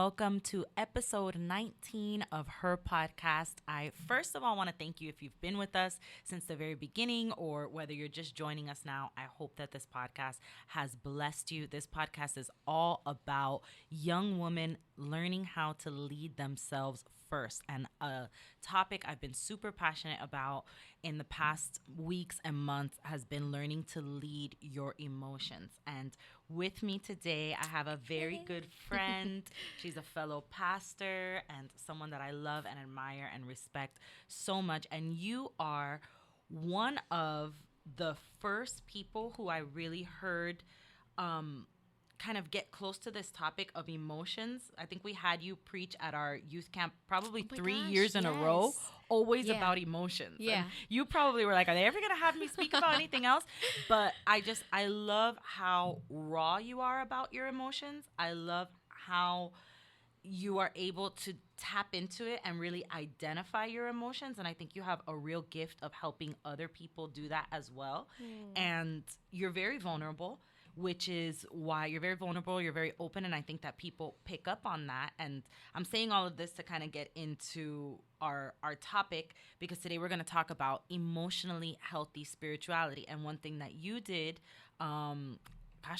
welcome to episode 19 of her podcast. I first of all want to thank you if you've been with us since the very beginning or whether you're just joining us now. I hope that this podcast has blessed you. This podcast is all about young women learning how to lead themselves first, and a topic I've been super passionate about in the past weeks and months has been learning to lead your emotions. And with me today, I have a very good friend. She's a fellow pastor and someone that I love and admire and respect so much. And you are one of the first people who I really heard kind of get close to this topic of emotions. I think we had you preach at our youth camp probably 3 years in a row, always about emotions. Yeah. And you probably were like, are they ever going to have me speak about anything else? But I love how raw you are about your emotions. I love how you are able to tap into it and really identify your emotions. And I think you have a real gift of helping other people do that as well. And you're very vulnerable, which is why you're very vulnerable, you're very open, and I think that people pick up on that. And I'm saying all of this to kind of get into our topic, because today we're going to talk about emotionally healthy spirituality. And one thing that you did, I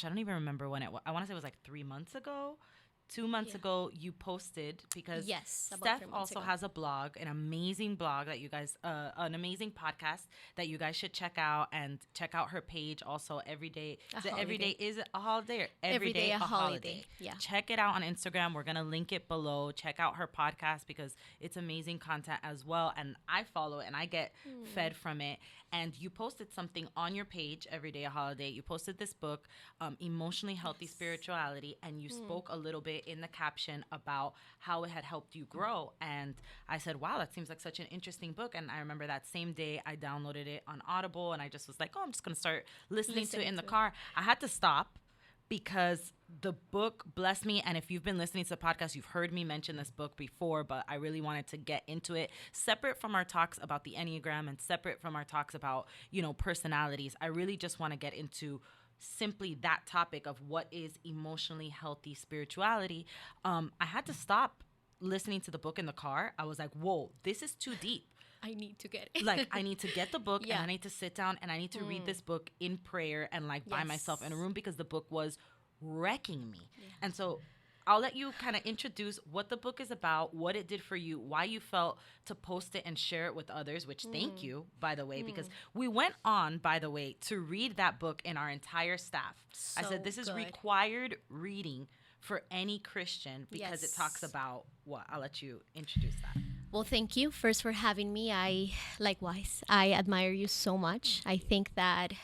don't even remember when it was. I want to say it was like 3 months ago. 2 months ago, you posted, because Steph also has a blog, an amazing blog that you guys, an amazing podcast that you guys should check out, and check out her page also. Every day is a holiday, or every day a holiday. Yeah. Check it out on Instagram. We're going to link it below. Check out her podcast because it's amazing content as well. And I follow it and I get fed from it. And you posted something on your page, Every Day a Holiday. You posted this book, Emotionally Healthy Spirituality, and you spoke a little bit in the caption about how it had helped you grow. And I said, wow, that seems like such an interesting book. And I remember that same day I downloaded it on Audible, and I just was like, oh, I'm just going to start listening to it in the car. I had to stop because the book blessed me. And if you've been listening to the podcast, you've heard me mention this book before, but I really wanted to get into it separate from our talks about the Enneagram and separate from our talks about, personalities. I really just want to get into simply that topic of what is emotionally healthy spirituality. I had to stop listening to the book in the car. I was like, whoa, this is too deep. I need to get it. Like, I need to get the book and I need to sit down and I need to read this book in prayer and by myself in a room, because the book was wrecking me. Yeah. And so I'll let you kind of introduce what the book is about, what it did for you, why you felt to post it and share it with others, which thank you, by the way, because we went on, by the way, to read that book in our entire staff. I said, this is required reading for any Christian because it talks about what? I'll let you introduce that. Well, thank you first for having me. I admire you so much. I think that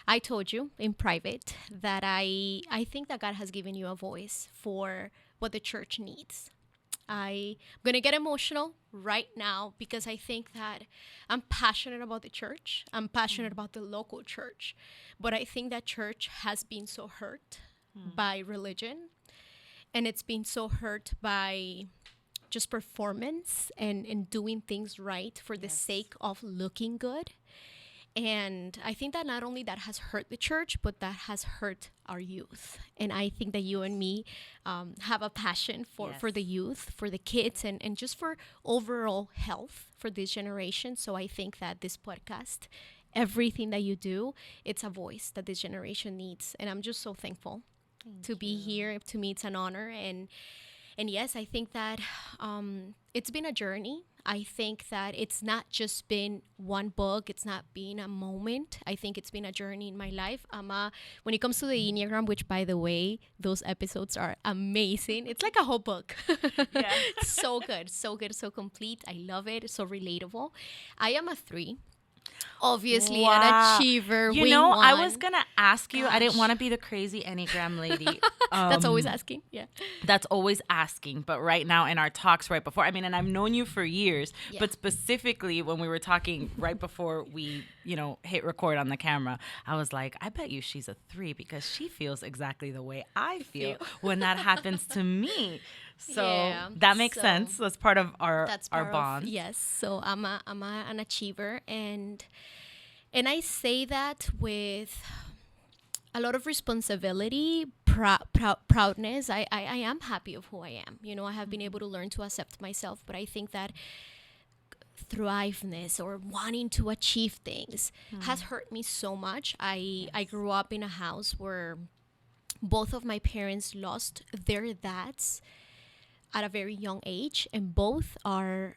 I told you in private that I think that God has given you a voice for what the church needs. I'm going to get emotional right now because I think that I'm passionate about the church. I'm passionate about the local church. But I think that church has been so hurt by religion, and it's been so hurt by just performance and doing things right for the sake of looking good. And I think that not only that has hurt the church, but that has hurt our youth. And I think that you and me have a passion for the youth, for the kids, and just for overall health for this generation. So I think that this podcast, everything that you do, it's a voice that this generation needs. And I'm just so thankful to be here. To me, it's an honor. And yes, I think that it's been a journey. I think that it's not just been one book. It's not been a moment. I think it's been a journey in my life. When it comes to the Enneagram, which, by the way, those episodes are amazing. It's like a whole book. So good, so complete. I love it. It's so relatable. I am a 3. Obviously, an achiever. I was going to ask you. I didn't want to be the crazy Enneagram lady. That's always asking. Yeah. That's always asking. But right now in our talks right before, and I've known you for years, but specifically when we were talking right before we, hit record on the camera, I was like, I bet you she's a 3 because she feels exactly the way I feel when that happens to me. So that makes sense. That's part of our bond. Yes. So I'm an achiever, and I say that with a lot of responsibility, proudness. I am happy of who I am. You know, I have been able to learn to accept myself, but I think that thriveness or wanting to achieve things has hurt me so much. I grew up in a house where both of my parents lost their dads at a very young age, and both are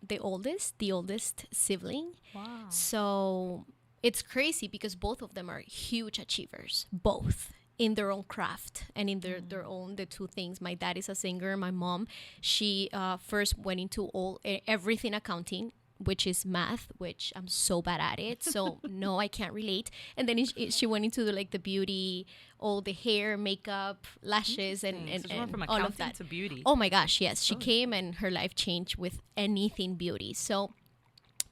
the oldest sibling. Wow. So it's crazy because both of them are huge achievers, both in their own craft and in their own, the two things. My dad is a singer. My mom, she first went into everything accounting, which is math, which I'm so bad at it. So no, I can't relate. And then she went into the beauty, all the hair, makeup, lashes, and So she went from all of accounting that. to beauty. Oh my gosh, yes. She came and her life changed with anything beauty. So,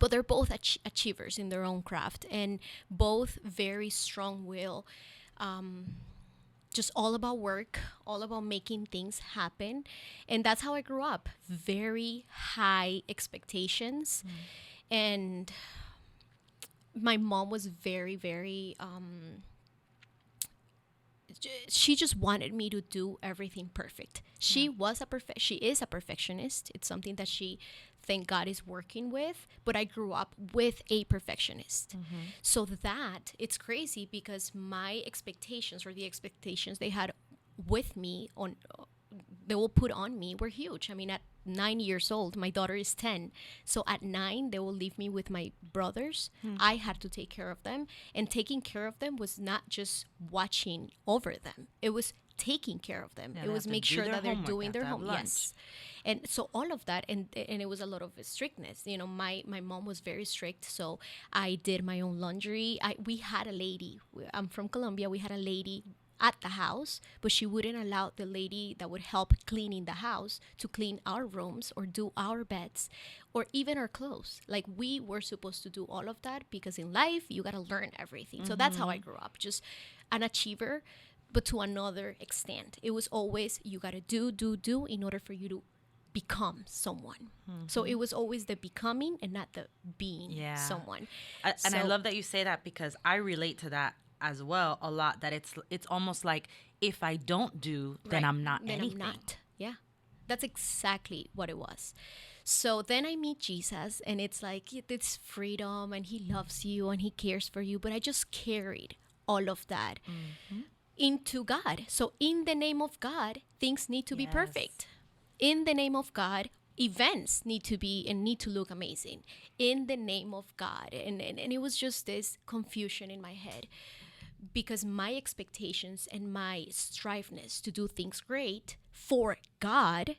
but they're both achievers in their own craft, and both very strong will. Just all about work, all about making things happen. And that's how I grew up. Very high expectations. And my mom was very, very, she just wanted me to do everything perfect. She is a perfectionist. It's something that she, thank God, is working with. But I grew up with a perfectionist. So that, it's crazy because my expectations, or the expectations they had with me, they will put on me, were huge. I mean, at 9 years old, my daughter is 10. So at 9, they will leave me with my brothers. I had to take care of them. And taking care of them was not just watching over them. It was taking care of them. It was make sure that they're doing their homework. Yes. And so all of that, and it was a lot of strictness. You know, my mom was very strict, so I did my own laundry. We had a lady. I'm from Colombia. We had a lady at the house, but she wouldn't allow the lady that would help cleaning the house to clean our rooms or do our beds or even our clothes. Like, we were supposed to do all of that because in life you got to learn everything. So that's how I grew up, just an achiever, but to another extent. It was always, you got to do in order for you to become someone. So it was always the becoming and not the being someone. And I love that you say that, because I relate to that as well a lot, that it's almost like, if I don't do, then I'm not anything. I'm not. Yeah, that's exactly what it was. So then I meet Jesus, and it's like, it's freedom, and he loves you and he cares for you, but I just carried all of that into God. So in the name of God, things need to be perfect. In the name of God, events need to be and need to look amazing. In the name of God. And it was just this confusion in my head, because my expectations and my striveness to do things great for God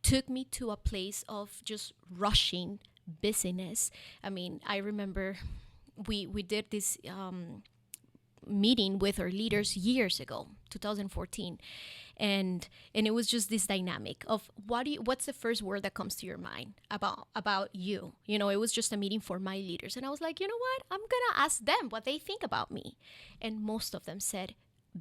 took me to a place of just rushing busyness. I mean, I remember we did this meeting with our leaders years ago, 2014, and it was just this dynamic of what's the first word that comes to your mind about you. You know, it was just a meeting for my leaders, and I was like, you know what, I'm gonna ask them what they think about me, and most of them said,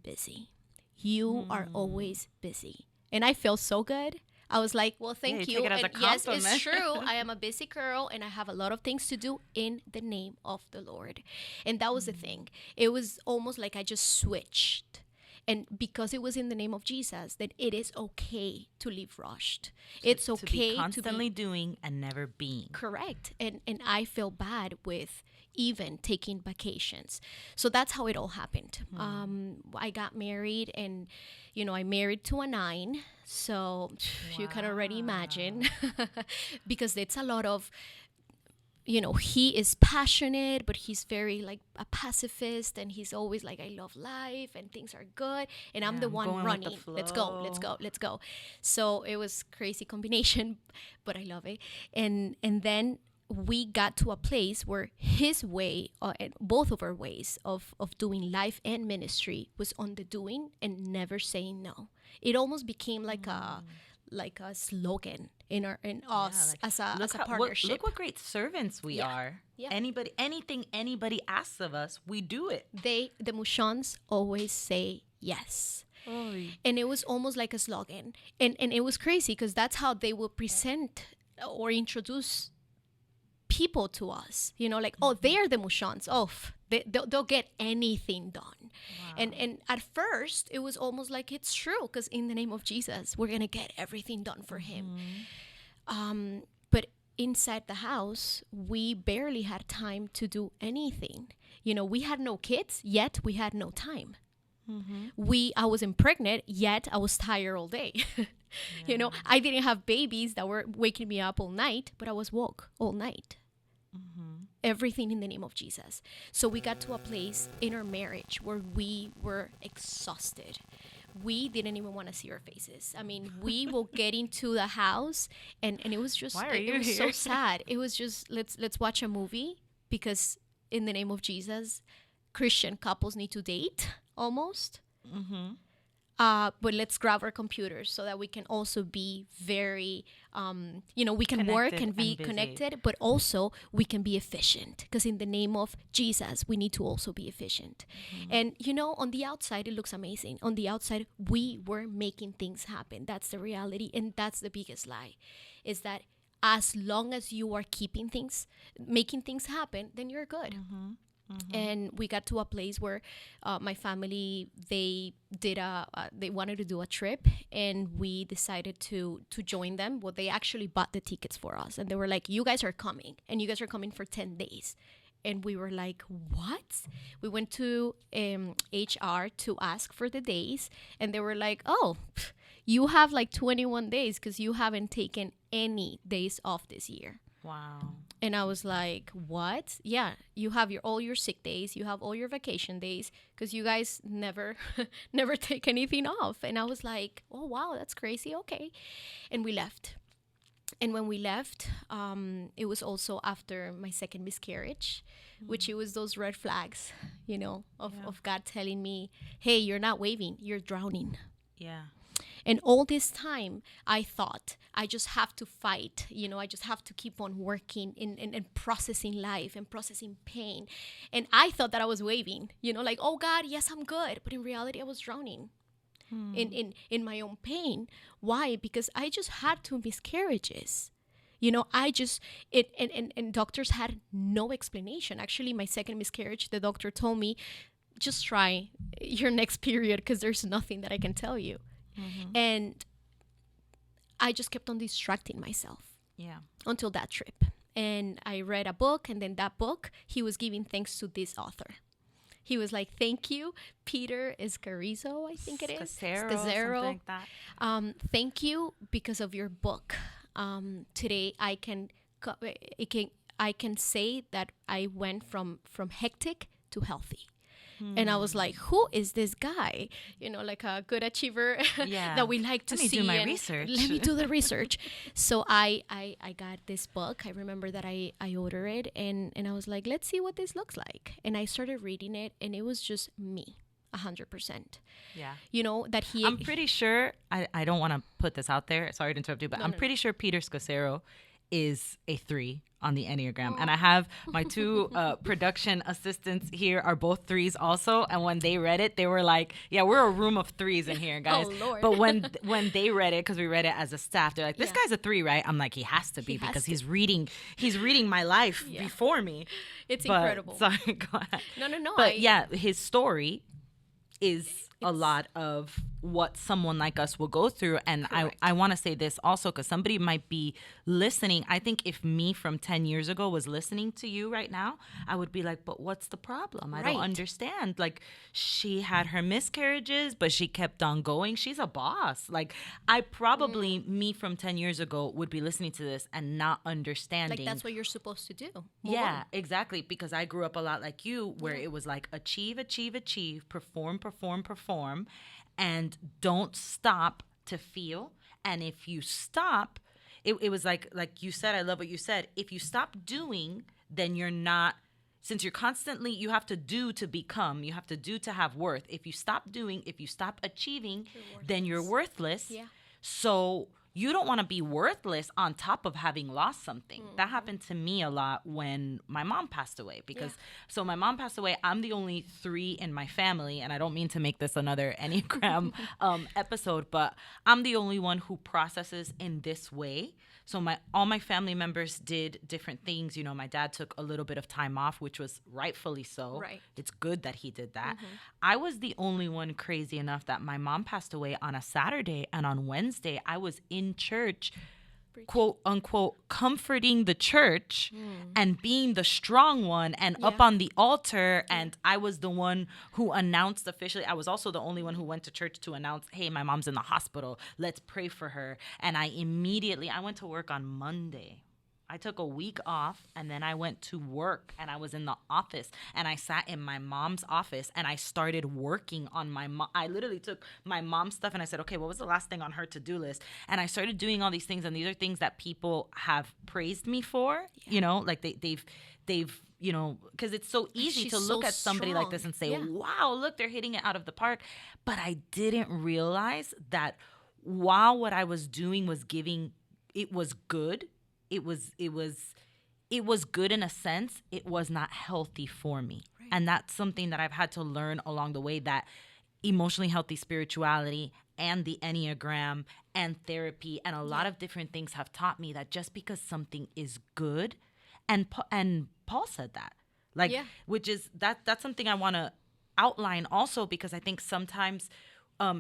busy. You are always busy. And I felt so good. I was like, well, thank you. And yes, it's true. I am a busy girl, and I have a lot of things to do in the name of the Lord. And that was the thing. It was almost like I just switched. And because it was in the name of Jesus, that it is okay to live rushed. It's okay to be constantly doing and never being. Correct. And I feel bad with even taking vacations. So that's how it all happened. I got married, and, you know, I married to a 9. So you can already imagine, because it's a lot of, you know, he is passionate, but he's very like a pacifist, and he's always like, I love life and things are good. And I'm the one running. Let's go. So it was crazy combination, but I love it. And then we got to a place where his way, both of our ways of doing life and ministry was on the doing and never saying no. It almost became like a slogan in us as a partnership. Look what great servants we are. Yeah. Anything anybody asks of us, we do it. The Muyshondts always say yes. And it was almost like a slogan. And it was crazy, because that's how they will present or introduce people to us, like, oh, they're the Muyshondts. Oh, they'll get anything done. Wow. And at first, it was almost like it's true, because in the name of Jesus, we're going to get everything done for him. But inside the house, we barely had time to do anything. We had no kids, yet we had no time. I wasn't pregnant, yet I was tired all day. I didn't have babies that were waking me up all night, but I was woke all night. Everything in the name of Jesus. So we got to a place in our marriage where we were exhausted. We didn't even want to see our faces. I mean, we will get into the house and it was just, it was so sad. It was just, let's watch a movie, because in the name of Jesus, Christian couples need to date almost. But let's grab our computers so that we can also be very, we can work and be connected, but also we can be efficient, because in the name of Jesus, we need to also be efficient. And, on the outside, it looks amazing. On the outside, we were making things happen. That's the reality. And that's the biggest lie, is that as long as you are making things happen, then you're good. And we got to a place where my family, they wanted to do a trip, and we decided to join them. Well, they actually bought the tickets for us, and they were like, you guys are coming, and you guys are coming for 10 days. And we were like, what? We went to HR to ask for the days, and they were like, oh, you have like 21 days because you haven't taken any days off this year. Wow. And I was like, what? Yeah, you have all your sick days. You have all your vacation days, because you guys never take anything off. And I was like, oh, wow, that's crazy. Okay. And we left. And when we left, it was also after my second miscarriage, which it was those red flags, of God telling me, hey, you're not waving, you're drowning. Yeah. And all this time, I thought I just have to fight. I just have to keep on working and processing life and processing pain. And I thought that I was waving, like, oh, God, yes, I'm good. But in reality, I was drowning in my own pain. Why? Because I just had 2 miscarriages. And doctors had no explanation. Actually, my second miscarriage, the doctor told me, just try your next period, because there's nothing that I can tell you. And I just kept on distracting myself until that trip. And I read a book, and then that book, he was giving thanks to this author. He was like, thank you, Peter Escarizo, I think it is. Scazzaro, something like that. Thank you because of your book. Today I can say that I went from hectic to healthy. And I was like, who is this guy? Like a good achiever that we like to see. Let me do my research. Let me do the research. So I got this book. I remember that I ordered it, and I was like, let's see what this looks like. And I started reading it, and it was just me, 100%. Yeah. That he... I'm pretty sure, I don't want to put this out there. Sorry to interrupt you, but I'm pretty sure Peter Scazzaro is a 3 on the Enneagram. And I have my 2 production assistants here are both 3s also. And when they read it, they were like, yeah, we're a room of 3s in here, guys. Oh, Lord. But when they read it, because we read it as a staff, they're like, this guy's a 3, right? I'm like, he has to be, because he's reading my life before me. It's incredible. Sorry, go ahead. No. But his story is a lot of what someone like us will go through. And I want to say this also, because somebody might be listening. I think if me from 10 years ago was listening to you right now, I would be like, but what's the problem? I don't understand. Like, she had her miscarriages, but she kept on going. She's a boss. Like, I probably, me from 10 years ago, would be listening to this and not understanding. Like, that's what you're supposed to do. Yeah, exactly. Because I grew up a lot like you, where it was like achieve, perform, and don't stop to feel. And if you stop, it was like you said, I love what you said. If you stop doing, then you're not, since you're constantly, you have to do to become, you have to do to have worth. If you stop doing, if you stop achieving, then you're worthless. Yeah. So you don't want to be worthless on top of having lost something. That happened to me a lot when my mom passed away, because so my mom passed away. I'm the only 3 in my family, and I don't mean to make this another Enneagram episode, but I'm the only one who processes in this way. So all my family members did different things. You know, my dad took a little bit of time off, which was rightfully so. Right. It's good that he did that. I was the only one crazy enough that my mom passed away on a Saturday, and on Wednesday I was in church, quote unquote, comforting the church and being the strong one and up on the altar. And I was the one who announced officially. I was also the only one who went to church to announce, hey, my mom's in the hospital. Let's pray for her. And I went to work on Monday. I took a week off, and then I went to work, and I was in the office, and I sat in my mom's office, and I started working on my mom. I literally took my mom's stuff, and I said, okay, what was the last thing on her to-do list? And I started doing all these things, and these are things that people have praised me for, you know, like they've you know, because it's so easy to look at somebody like this and say, wow, look, they're hitting it out of the park. But I didn't realize that while what I was doing was it was good. It was good in a sense. It was not healthy for me. Right. And that's something that I've had to learn along the way, that emotionally healthy spirituality and the Enneagram and therapy and a lot of different things have taught me that just because something is good, and Paul said that, like, which is that's something I want to outline also, because I think sometimes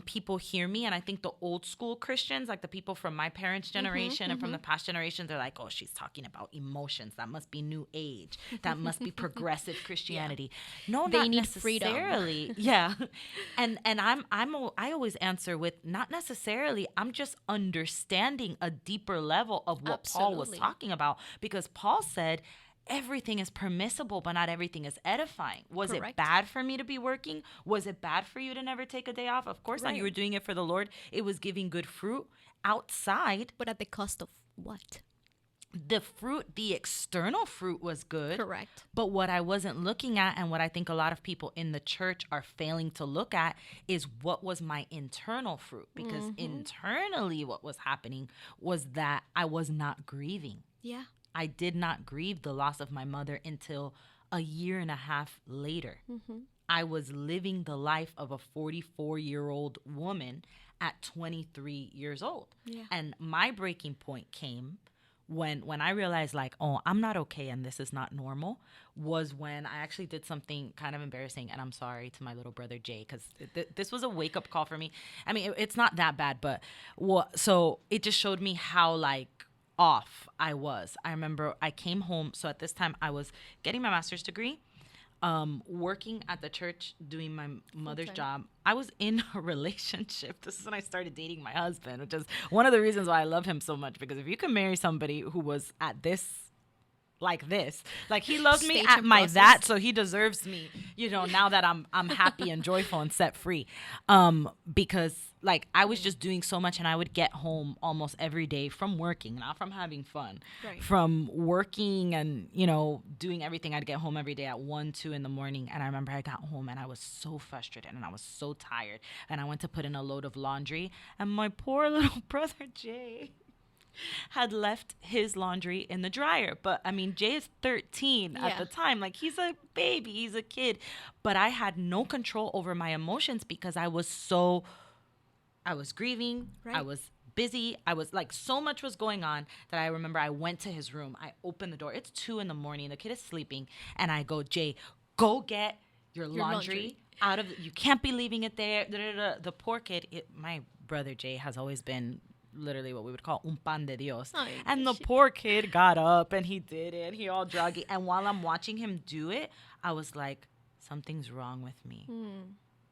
people hear me, and I think the old school Christians, like the people from my parents' generation and from the past generations, they're like, oh, she's talking about emotions. That must be new age. That must be progressive Christianity. No, they need necessarily. Freedom. And I always answer with, not necessarily. I'm just understanding a deeper level of what Paul was talking about, because Paul said, everything is permissible, but not everything is edifying. Was it bad for me to be working? Was it bad for you to never take a day off? Of course not. You were doing it for the Lord. It was giving good fruit outside. But at the cost of what? The fruit, the external fruit was good. Correct. But what I wasn't looking at, and what I think a lot of people in the church are failing to look at, is what was my internal fruit. Because internally what was happening was that I was not grieving. Yeah. I did not grieve the loss of my mother until a year and a half later. I was living the life of a 44-year-old woman at 23 years old. Yeah. And my breaking point came when I realized, like, oh, I'm not okay and this is not normal, was when I actually did something kind of embarrassing. And I'm sorry to my little brother, Jay, because this was a wake-up call for me. I mean, it's not that bad, but so it just showed me how, like, off I was. I remember I came home. So at this time I was getting my master's degree, working at the church, doing my mother's job. I was in a relationship. This is when I started dating my husband, which is one of the reasons why I love him so much, because if you can marry somebody who was at this, like he loves me at my that, so he deserves me, you know, now that I'm happy and joyful and set free, because like I was just doing so much, and I would get home almost every day from working, not from having fun, from working and, you know, doing everything. I'd get home every day at 1, 2 in the morning, and I remember I got home and I was so frustrated and I was so tired, and I went to put in a load of laundry, and my poor little brother Jay had left his laundry in the dryer. But I mean, Jay is 13 at the time. Like, he's a baby, he's a kid. But I had no control over my emotions because I was grieving. I was busy. I was like, so much was going on that I remember I went to his room. I opened the door. It's 2 in the morning. The kid is sleeping. And I go, Jay, go get your laundry out of, you can't be leaving it there. The poor kid, my brother Jay has always been literally what we would call un pan de Dios. And the poor kid got up and he did it. He all druggy. And while I'm watching him do it, I was like, something's wrong with me.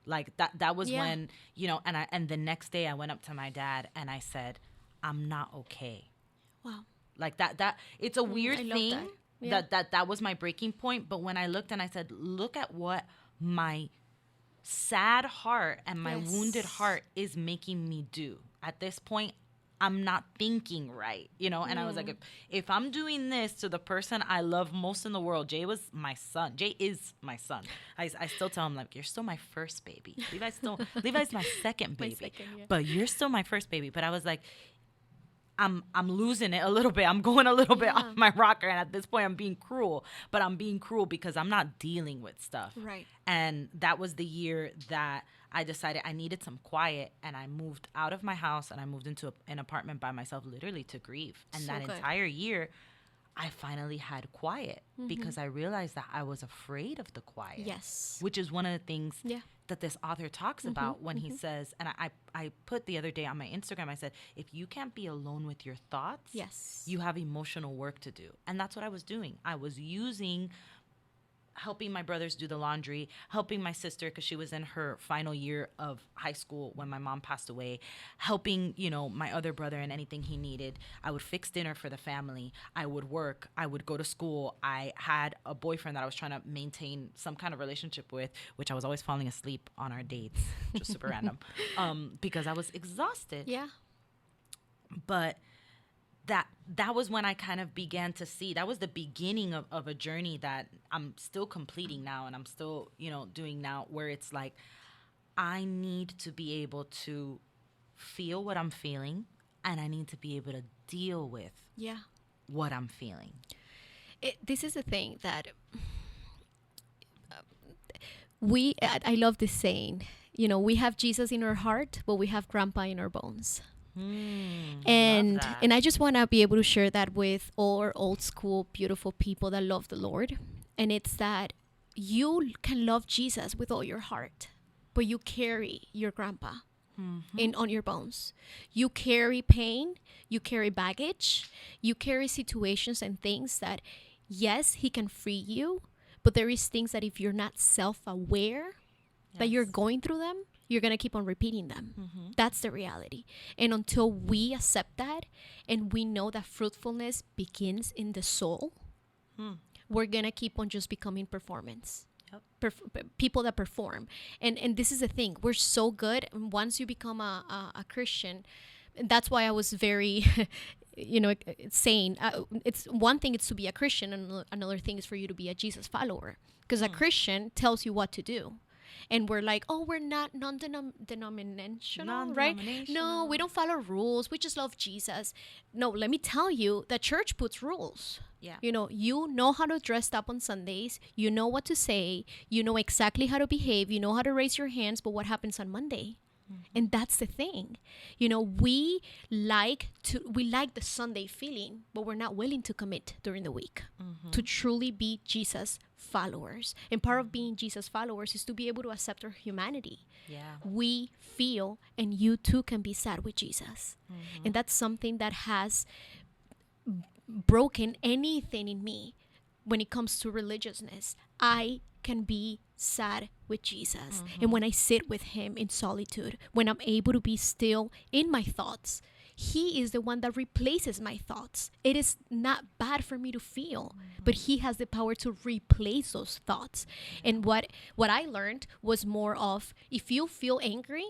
Like that was when, you know, and the next day I went up to my dad and I said, I'm not okay. Wow. Like that it's a weird thing that was my breaking point. But when I looked and I said, look at what my sad heart and my wounded heart is making me do. At this point, I'm not thinking right, you know? And I was like, if I'm doing this to the person I love most in the world, Jay was my son. Jay is my son. I still tell him, like, you're still my first baby. Levi's my second baby. But you're still my first baby. But I was like, I'm losing it a little bit. I'm going a little bit off my rocker. And at this point, I'm being cruel. But I'm being cruel because I'm not dealing with stuff. Right. And that was the year that I decided I needed some quiet. And I moved out of my house and I moved into an apartment by myself, literally to grieve. And So that good. entire year, I finally had quiet because I realized that I was afraid of the quiet. Yes. Which is one of the things Yeah. that this author talks about when he says, and I put the other day on my Instagram, I said, if you can't be alone with your thoughts, Yes. you have emotional work to do. And that's what I was doing. I was helping my brothers do the laundry, helping my sister because she was in her final year of high school when my mom passed away, helping, my other brother in anything he needed. I would fix dinner for the family. I would work. I would go to school. I had a boyfriend that I was trying to maintain some kind of relationship with, which I was always falling asleep on our dates, just super random, because I was exhausted. Yeah. But that was when I kind of began to see, that was the beginning of a journey that I'm still completing now and I'm still, doing now, where it's like, I need to be able to feel what I'm feeling and I need to be able to deal with what I'm feeling. This is the thing that I love this saying, we have Jesus in our heart, but we have grandpa in our bones. And I just want to be able to share that with all our old school, beautiful people that love the Lord. And it's that you can love Jesus with all your heart, but you carry your grandpa on your bones. You carry pain, you carry baggage, you carry situations and things that, yes, he can free you, but there is things that if you're not self-aware that you're going through them, you're going to keep on repeating them. That's the reality. And until we accept that and we know that fruitfulness begins in the soul, we're going to keep on just becoming performance. People that perform. And this is the thing. We're so good. Once you become a Christian, that's why I was very, saying, it's one thing is to be a Christian and another thing is for you to be a Jesus follower. Because a Christian tells you what to do. And we're like, oh, we're not non-denominational, right? No, we don't follow rules. We just love Jesus. No, let me tell you, the church puts rules. Yeah. You know how to dress up on Sundays. You know what to say. You know exactly how to behave. You know how to raise your hands. But what happens on Monday? And that's the thing. We like the Sunday feeling, but we're not willing to commit during the week to truly be Jesus followers. And part of being Jesus followers is to be able to accept our humanity. Yeah. We feel, and you too can be sad with Jesus. And that's something that has broken anything in me when it comes to religiousness. I can be sad with Jesus. And when I sit with him in solitude, when I'm able to be still in my thoughts, he is the one that replaces my thoughts. It is not bad for me to feel, but he has the power to replace those thoughts. And what I learned was more of, if you feel angry,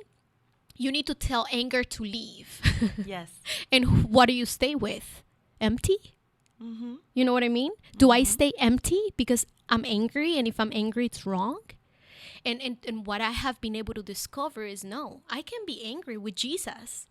you need to tell anger to leave. Yes. And what do you stay with? Empty? You know what I mean? Do I stay empty because I'm angry, and if I'm angry, it's wrong? And what I have been able to discover is, no, I can be angry with Jesus.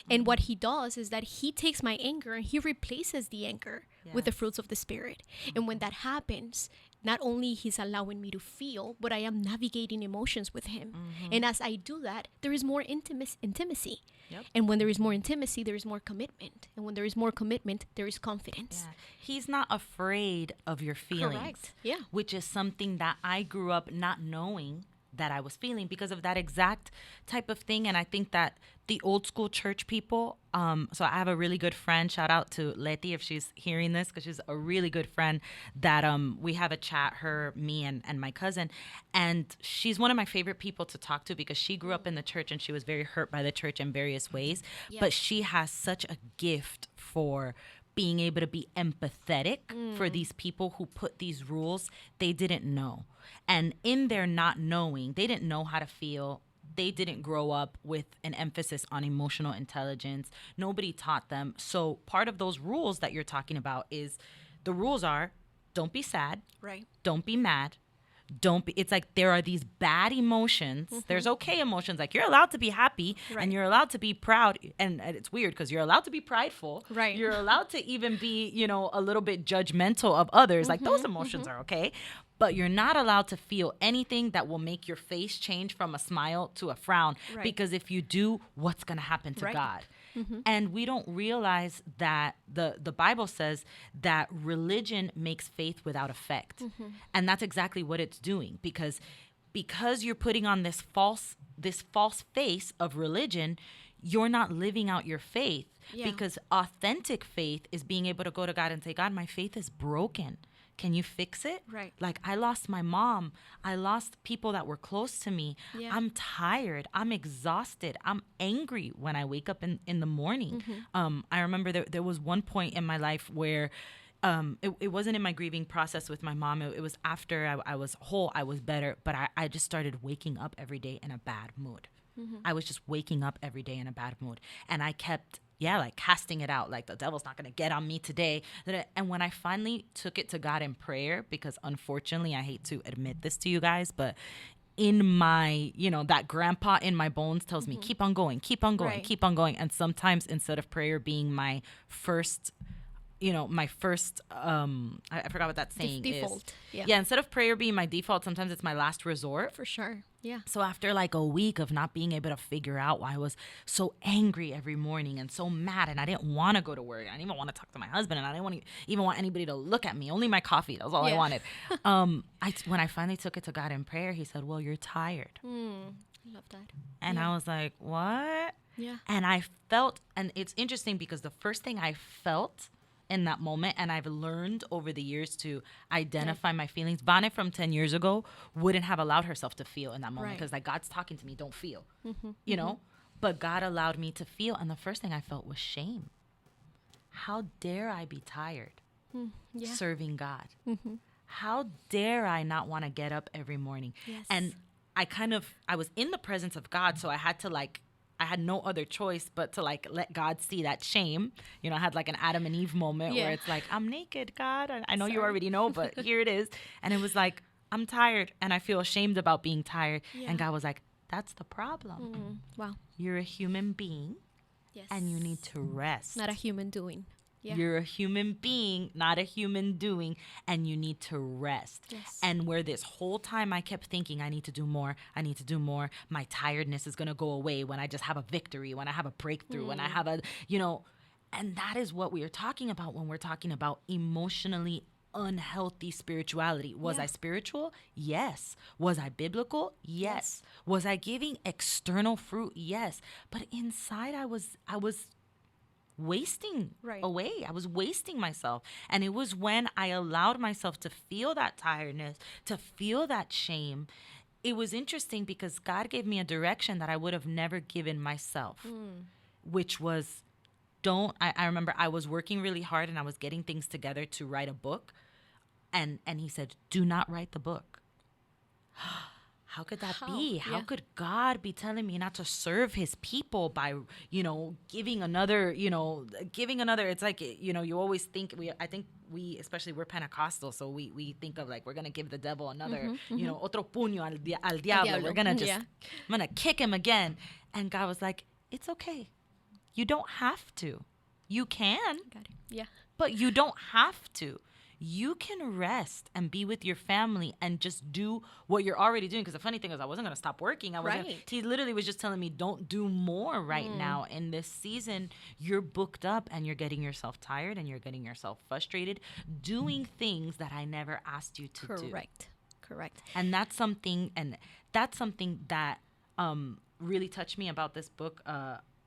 And what he does is that he takes my anger and he replaces the anger with the fruits of the Spirit. And when that happens, not only he's allowing me to feel, but I am navigating emotions with him. And as I do that, there is more intimacy. Yep. And when there is more intimacy, there is more commitment. And when there is more commitment, there is confidence. Yeah. He's not afraid of your feelings. Correct. Yeah. Which is something that I grew up not knowing that I was feeling because of that exact type of thing. And I think that the old school church people, so I have a really good friend, shout out to Letty if she's hearing this, because she's a really good friend that we have a chat, her, me, and my cousin. And she's one of my favorite people to talk to because she grew up in the church and she was very hurt by the church in various ways. Yeah. But she has such a gift for being able to be empathetic for these people who put these rules they didn't know. And in their not knowing, they didn't know how to feel. They didn't grow up with an emphasis on emotional intelligence. Nobody taught them. So part of those rules that you're talking about is the rules are, don't be sad. Right. Don't be mad. don't be, it's like there are these bad emotions. There's okay emotions. Like you're allowed to be happy and you're allowed to be proud. And it's weird because you're allowed to be prideful. Right. You're allowed to even be, you know, a little bit judgmental of others. Like those emotions are okay. But you're not allowed to feel anything that will make your face change from a smile to a frown. Right. Because if you do, what's going to happen to God? And we don't realize that the Bible says that religion makes faith without effect. And that's exactly what it's doing, because you're putting on this false face of religion, you're not living out your faith. Because authentic faith is being able to go to God and say, God, my faith is broken. Can you fix it? Right. Like I lost my mom. I lost people that were close to me. Yeah. I'm tired. I'm exhausted. I'm angry when I wake up in the morning. I remember there was one point in my life where it wasn't in my grieving process with my mom. It was after I was whole, I was better, but I just started waking up every day in a bad mood. I was just waking up every day in a bad mood. And I kept like casting it out, like the devil's not going to get on me today. And when I finally took it to God in prayer, because unfortunately, I hate to admit this to you guys, but in my, you know, that grandpa in my bones tells me, keep on going, keep on going, keep on going. And sometimes instead of prayer being my first, you know, I forgot what that saying default. is. Yeah, instead of prayer being my default, sometimes it's my last resort. For sure. Yeah. So after like a week of not being able to figure out why I was so angry every morning and so mad, and I didn't want to go to work, I didn't even want to talk to my husband, and I didn't even want anybody to look at me, only my coffee, that was all I wanted. When I finally took it to God in prayer, he said, well, you're tired. I love that. And I was like, what? Yeah. And I felt, and it's interesting because the first thing I felt in that moment, and I've learned over the years to identify my feelings. Vane from 10 years ago wouldn't have allowed herself to feel in that moment because like God's talking to me, don't feel, you know, but God allowed me to feel. And the first thing I felt was shame. How dare I be tired serving God? How dare I not want to get up every morning? Yes. And I was in the presence of God, so I had no other choice but to like let God see that shame. You know, I had like an Adam and Eve moment where it's like, I'm naked, God. I know you already know, but here it is. And it was like, I'm tired and I feel ashamed about being tired. And God was like, that's the problem. Wow. You're a human being and you need to rest. Not a human doing. Yeah. You're a human being, not a human doing, and you need to rest. Yes. And where this whole time I kept thinking, I need to do more, my tiredness is going to go away when I just have a victory, when I have a breakthrough, when I have a, you know, and that is what we are talking about when we're talking about emotionally unhealthy spirituality. Was I spiritual? Yes. Was I biblical? Yes. Was I giving external fruit? Yes. But inside I was wasting away. I was wasting myself. And it was when I allowed myself to feel that tiredness, to feel that shame. It was interesting because God gave me a direction that I would have never given myself, which was I remember I was working really hard and I was getting things together to write a book. And he said, do not write the book. How could that be? How could God be telling me not to serve his people by, you know, giving another, it's like, you know, you always think, especially we're Pentecostal, so we think of like, we're going to give the devil another, you know, otro puño al diablo. We're going to I'm going to kick him again. And God was like, it's okay. You don't have to. You can. Got it. Yeah. But you don't have to. You can rest and be with your family and just do what you're already doing. Because the funny thing is, I wasn't going to stop working. He literally was just telling me, don't do more right now. In this season, you're booked up and you're getting yourself tired and you're getting yourself frustrated doing things that I never asked you to do. Correct. And that's something that really touched me about this book,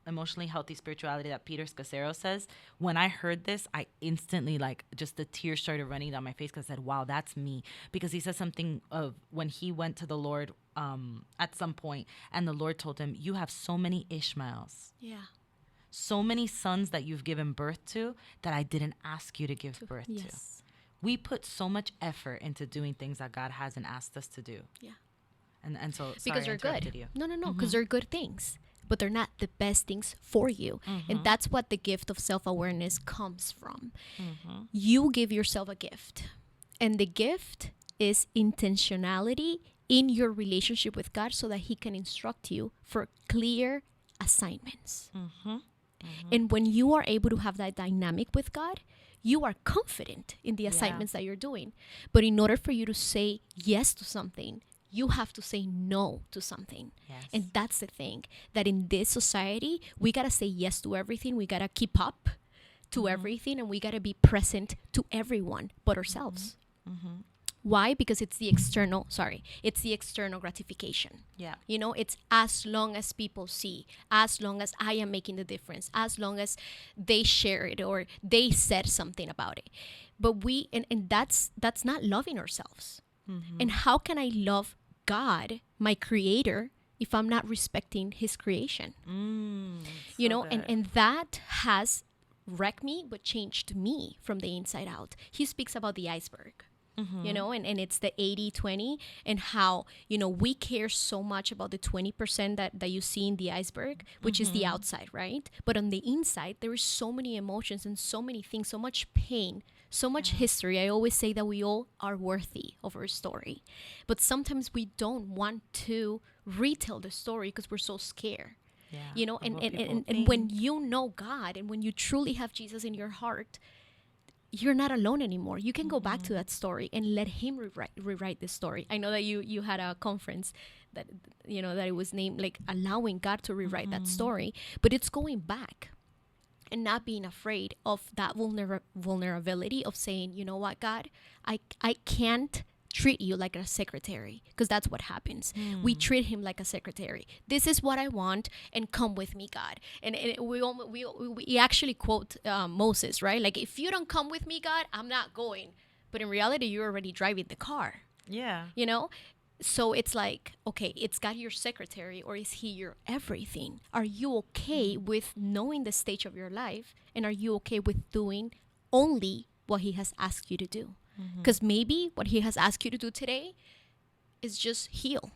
Emotionally Healthy Spirituality, that Peter Scazzero says. When I heard this, I instantly, like, just the tears started running down my face because I said, wow, that's me. Because he says something of when he went to the Lord at some point, and the Lord told him, you have so many Ishmaels. Yeah. So many sons that you've given birth to that I didn't ask you to give birth to. We put so much effort into doing things that God hasn't asked us to do. Yeah. And so, because they're good. You. No, because they're good things. But they're not the best things for you. And that's what the gift of self-awareness comes from. You give yourself a gift. And the gift is intentionality in your relationship with God so that he can instruct you for clear assignments. And when you are able to have that dynamic with God, you are confident in the assignments that you're doing. But in order for you to say yes to something, you have to say no to something. Yes. And that's the thing, that in this society, we got to say yes to everything. We got to keep up to everything, and we got to be present to everyone but ourselves. Why? Because it's the external gratification. Yeah. You know, it's as long as people see, as long as I am making the difference, as long as they share it or they said something about it. But and that's not loving ourselves. And how can I love God, my creator, if I'm not respecting his creation? You know, and that has wrecked me, but changed me from the inside out. He speaks about the iceberg. You know, and it's the 80-20, and how, you know, we care so much about the 20% that you see in the iceberg, which is the outside, right? But on the inside, there is so many emotions and so many things, so much pain, so much history. I always say that we all are worthy of our story. But sometimes we don't want to retell the story because we're so scared. Yeah. You know, and when you know God and when you truly have Jesus in your heart, you're not alone anymore. You can go back to that story and let him rewrite the story. I know that you had a conference that, you know, that it was named like allowing God to rewrite that story, but it's going back and not being afraid of that vulnerability of saying, you know what, God, I can't treat you like a secretary, because that's what happens. We treat him like a secretary. This is what I want, and come with me, God. And we actually quote Moses, right? Like, if you don't come with me, God, I'm not going. But in reality, you're already driving the car. Yeah. You know? So it's like, okay, it's God your secretary, or is he your everything? Are you okay with knowing the stage of your life? And are you okay with doing only what he has asked you to do? Because maybe what he has asked you to do today is just heal.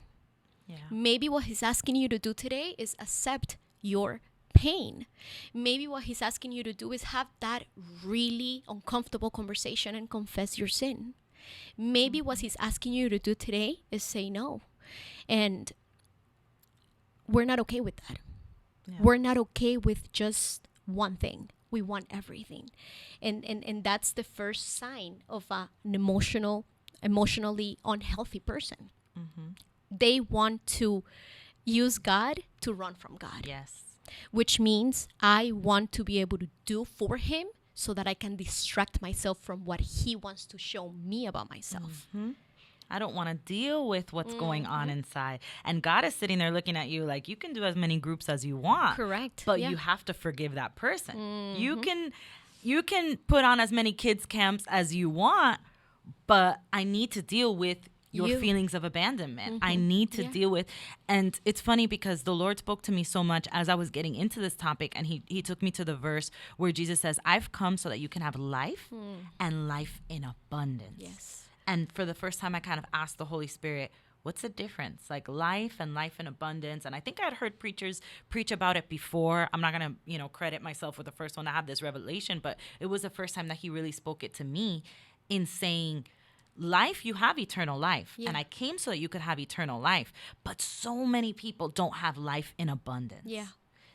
Yeah. Maybe what he's asking you to do today is accept your pain. Maybe what he's asking you to do is have that really uncomfortable conversation and confess your sin. Maybe what he's asking you to do today is say no. And we're not okay with that. Yeah. We're not okay with just one thing. We want everything. And that's the first sign of an emotionally unhealthy person. They want to use God to run from God. Yes. Which means I want to be able to do for him so that I can distract myself from what he wants to show me about myself. I don't want to deal with what's going on inside. And God is sitting there looking at you like, you can do as many groups as you want. Correct. But you have to forgive that person. You can put on as many kids camps as you want, but I need to deal with your feelings of abandonment. I need to deal with, and it's funny because the Lord spoke to me so much as I was getting into this topic, and he took me to the verse where Jesus says, I've come so that you can have life and life in abundance. Yes. And for the first time, I kind of asked the Holy Spirit, what's the difference? Like life and life in abundance. And I think I'd heard preachers preach about it before. I'm not going to, credit myself with the first one to have this revelation, but it was the first time that he really spoke it to me in saying, life, you have eternal life. Yeah. And I came so that you could have eternal life. But so many people don't have life in abundance. Yeah.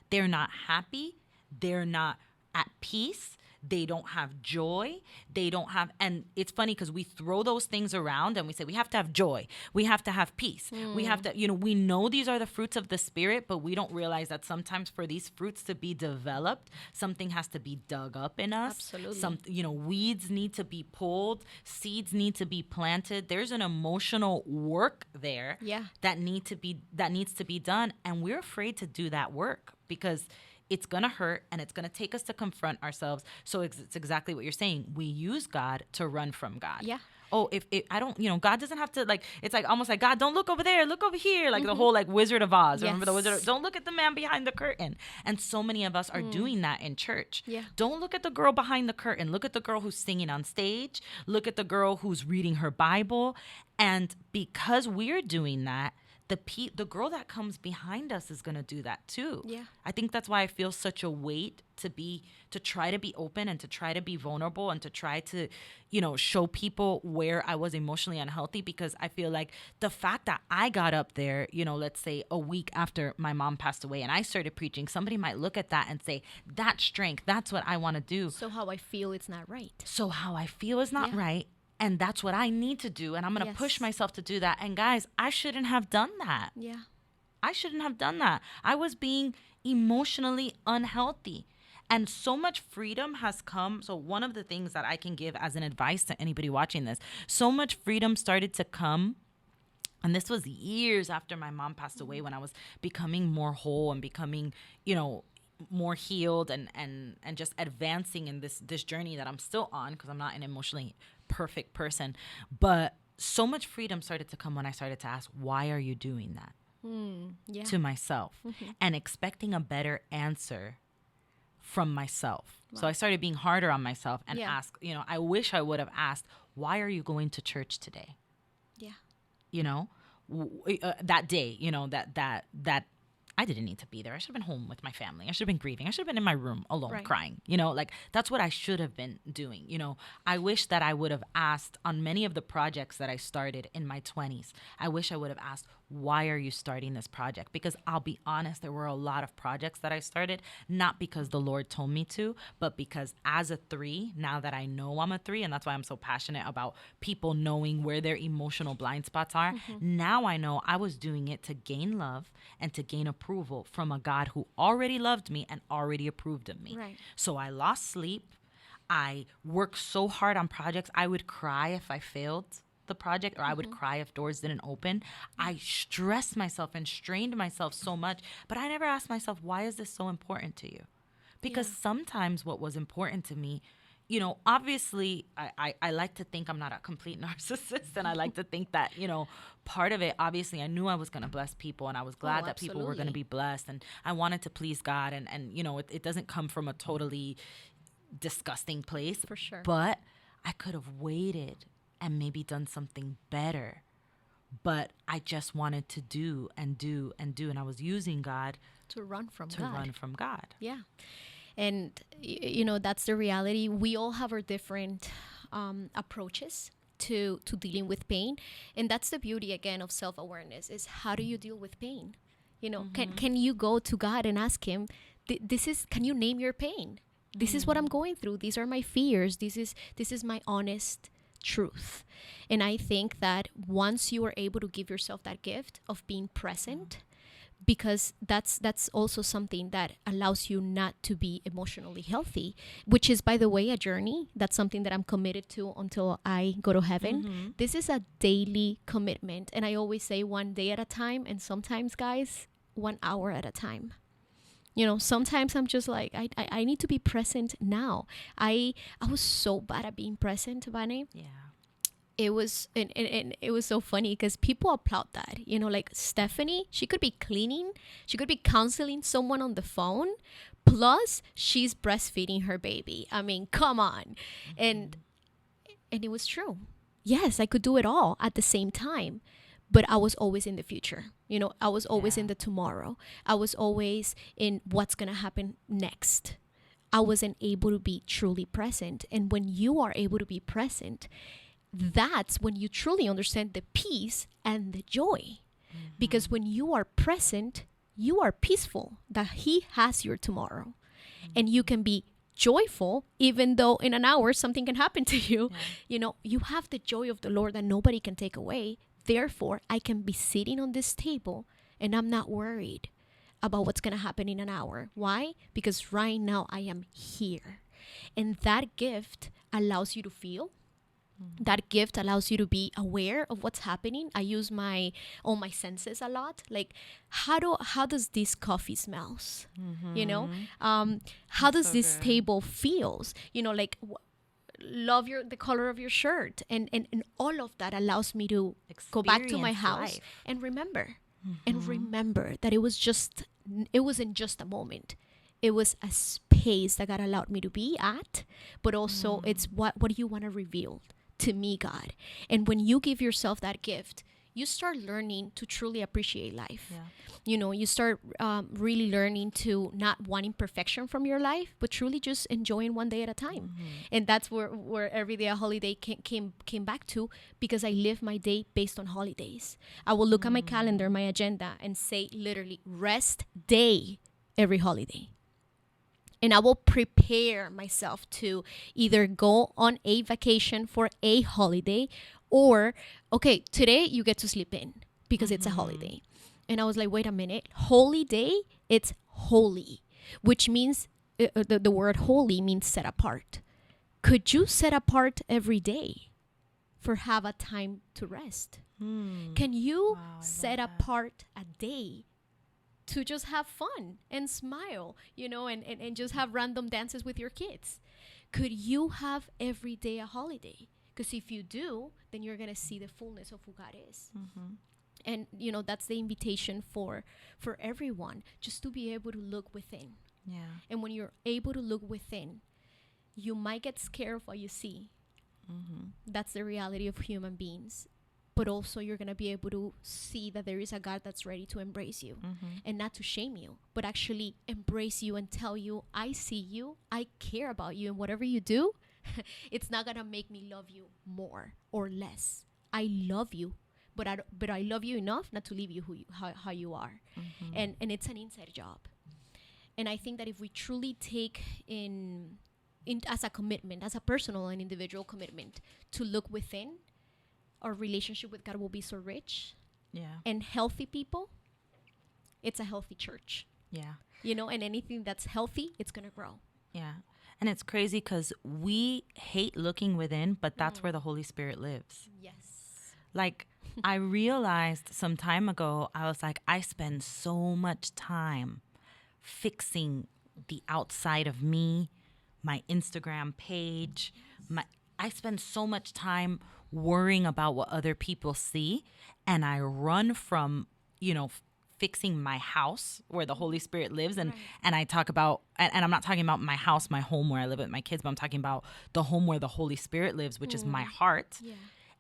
They're not happy. They're not at peace. They don't have joy. They don't have, and it's funny because we throw those things around and we say, we have to have joy. We have to have peace. We have to, we know these are the fruits of the Spirit, but we don't realize that sometimes for these fruits to be developed, something has to be dug up in us. Absolutely. Weeds need to be pulled. Seeds need to be planted. There's an emotional work there that needs to be done. And we're afraid to do that work because it's going to hurt and it's going to take us to confront ourselves. So it's exactly what you're saying. We use God to run from God. Yeah. Oh, if I don't, God doesn't have to, like, it's like almost like, God, don't look over there, look over here. Like the whole like Wizard of Oz. Remember the Wizard? Don't look at the man behind the curtain. And so many of us are doing that in church. Yeah. Don't look at the girl behind the curtain. Look at the girl who's singing on stage. Look at the girl who's reading her Bible. And because we're doing that, the girl that comes behind us is going to do that too. Yeah. I think that's why I feel such a weight to try to be open and to try to be vulnerable and to try to, show people where I was emotionally unhealthy, because I feel like the fact that I got up there, let's say a week after my mom passed away and I started preaching, somebody might look at that and say, that's strength. That's what I want to do. So how I feel it's not right. So how I feel is not right. And that's what I need to do. And I'm going to push myself to do that. And guys, I shouldn't have done that. Yeah. I shouldn't have done that. I was being emotionally unhealthy. And so much freedom has come. So one of the things that I can give as an advice to anybody watching this, so much freedom started to come. And this was years after my mom passed away, when I was becoming more whole and becoming, more healed and just advancing in this journey that I'm still on, because I'm not an emotionally perfect person. But so much freedom started to come when I started to ask, why are you doing that? To myself, and expecting a better answer from myself. Wow. So I started being harder on myself and ask, I wish I would have asked, why are you going to church today? Yeah. That day, that I didn't need to be there. I should have been home with my family. I should have been grieving. I should have been in my room alone crying. That's what I should have been doing. I wish that I would have asked on many of the projects that I started in my 20s. I wish I would have asked, why are you starting this project? Because I'll be honest, there were a lot of projects that I started, not because the Lord told me to, but because as a 3, now that I know I'm a 3, and that's why I'm so passionate about people knowing where their emotional blind spots are. Now I know I was doing it to gain love and to gain approval from a God who already loved me and already approved of me. Right. So I lost sleep. I worked so hard on projects. I would cry if I failed the project, or I would cry if doors didn't open. I stressed myself and strained myself so much, but I never asked myself, why is this so important to you? Because sometimes what was important to me, obviously I like to think I'm not a complete narcissist, and I like to think that, part of it, obviously I knew I was going to bless people, and I was glad that people were going to be blessed, and I wanted to please God, and it doesn't come from a totally disgusting place. For sure. But I could have waited and maybe done something better. But I just wanted to do and do and do. And I was using God to run from God. Yeah. And, that's the reality. We all have our different approaches to dealing with pain. And that's the beauty, again, of self-awareness, is how do you deal with pain? Can you go to God and ask him, can you name your pain? This is what I'm going through. These are my fears. This is my honest truth. And I think that once you are able to give yourself that gift of being present, because that's also something that allows you not to be emotionally healthy, which is, by the way, a journey. That's something that I'm committed to until I go to heaven. This is a daily commitment. And I always say 1 day at a time, and sometimes, guys, 1 hour at a time. Sometimes I'm just like, I need to be present now. I was so bad at being present, Vanessa. Yeah. It was, and it was so funny because people applaud that. Like Stephany, she could be cleaning, she could be counseling someone on the phone, plus she's breastfeeding her baby. I mean, come on. And it was true. Yes, I could do it all at the same time. But I was always in the future. I was always in the tomorrow. I was always in what's going to happen next. I wasn't able to be truly present. And when you are able to be present, that's when you truly understand the peace and the joy. Because when you are present, you are peaceful that he has your tomorrow. And you can be joyful, even though in an hour something can happen to you. You have the joy of the Lord that nobody can take away. Therefore, I can be sitting on this table and I'm not worried about what's going to happen in an hour. Why? Because right now I am here. And that gift allows you to feel. That gift allows you to be aware of what's happening. I use all my senses a lot. Like, how does this coffee smells? How does this table feels? Love the color of your shirt, and all of that allows me to go back to my house and remember that it wasn't just a moment. It was a space that God allowed me to be at, but also it's what do you want to reveal to me, God? And when you give yourself that gift, you start learning to truly appreciate life. Yeah. You know, you start really learning to not wanting perfection from your life, but truly just enjoying one day at a time. And that's where every day a holiday came back to, because I live my day based on holidays. I will look at my calendar, my agenda, and say literally rest day every holiday. And I will prepare myself to either go on a vacation for a holiday, or, okay, today you get to sleep in because it's a holiday. And I was like, wait a minute, holy day, it's holy, which means the word holy means set apart. Could you set apart every day for have a time to rest? Can you set apart a day to just have fun and smile, you know, and just have random dances with your kids? Could you have every day a holiday? Because if you do, then you're going to see the fullness of who God is. And, you know, that's the invitation for everyone, just to be able to look within. Yeah. And when you're able to look within, you might get scared of what you see. That's the reality of human beings. But also you're going to be able to see that there is a God that's ready to embrace you, and not to shame you, but actually embrace you and tell you, I see you, I care about you, and whatever you do, it's not going to make me love you more or less. I love you, but I love you enough not to leave you how you are. And it's an inside job. And I think that if we truly take in as a commitment, as a personal and individual commitment, to look within, our relationship with God will be so rich. Yeah. And healthy people, it's a healthy church. Yeah. You know, and anything that's healthy, it's going to grow. Yeah. And it's crazy because we hate looking within, but that's where the Holy Spirit lives. Yes. Like, I realized some time ago, I was like, I spend so much time fixing the outside of me, my Instagram page. I spend so much time worrying about what other people see. And I run from, you know, fixing my house where the Holy Spirit lives. And I talk about, and I'm not talking about my house, my home where I live with my kids, but I'm talking about the home where the Holy Spirit lives, which is my heart. Yeah.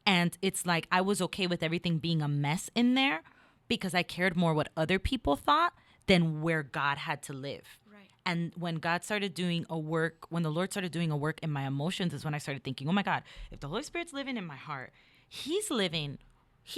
And it's like I was okay with everything being a mess in there because I cared more what other people thought than where God had to live. Right. And when God started doing a work, when the Lord started doing a work in my emotions, is when I started thinking, oh my God, if the Holy Spirit's living in my heart, he's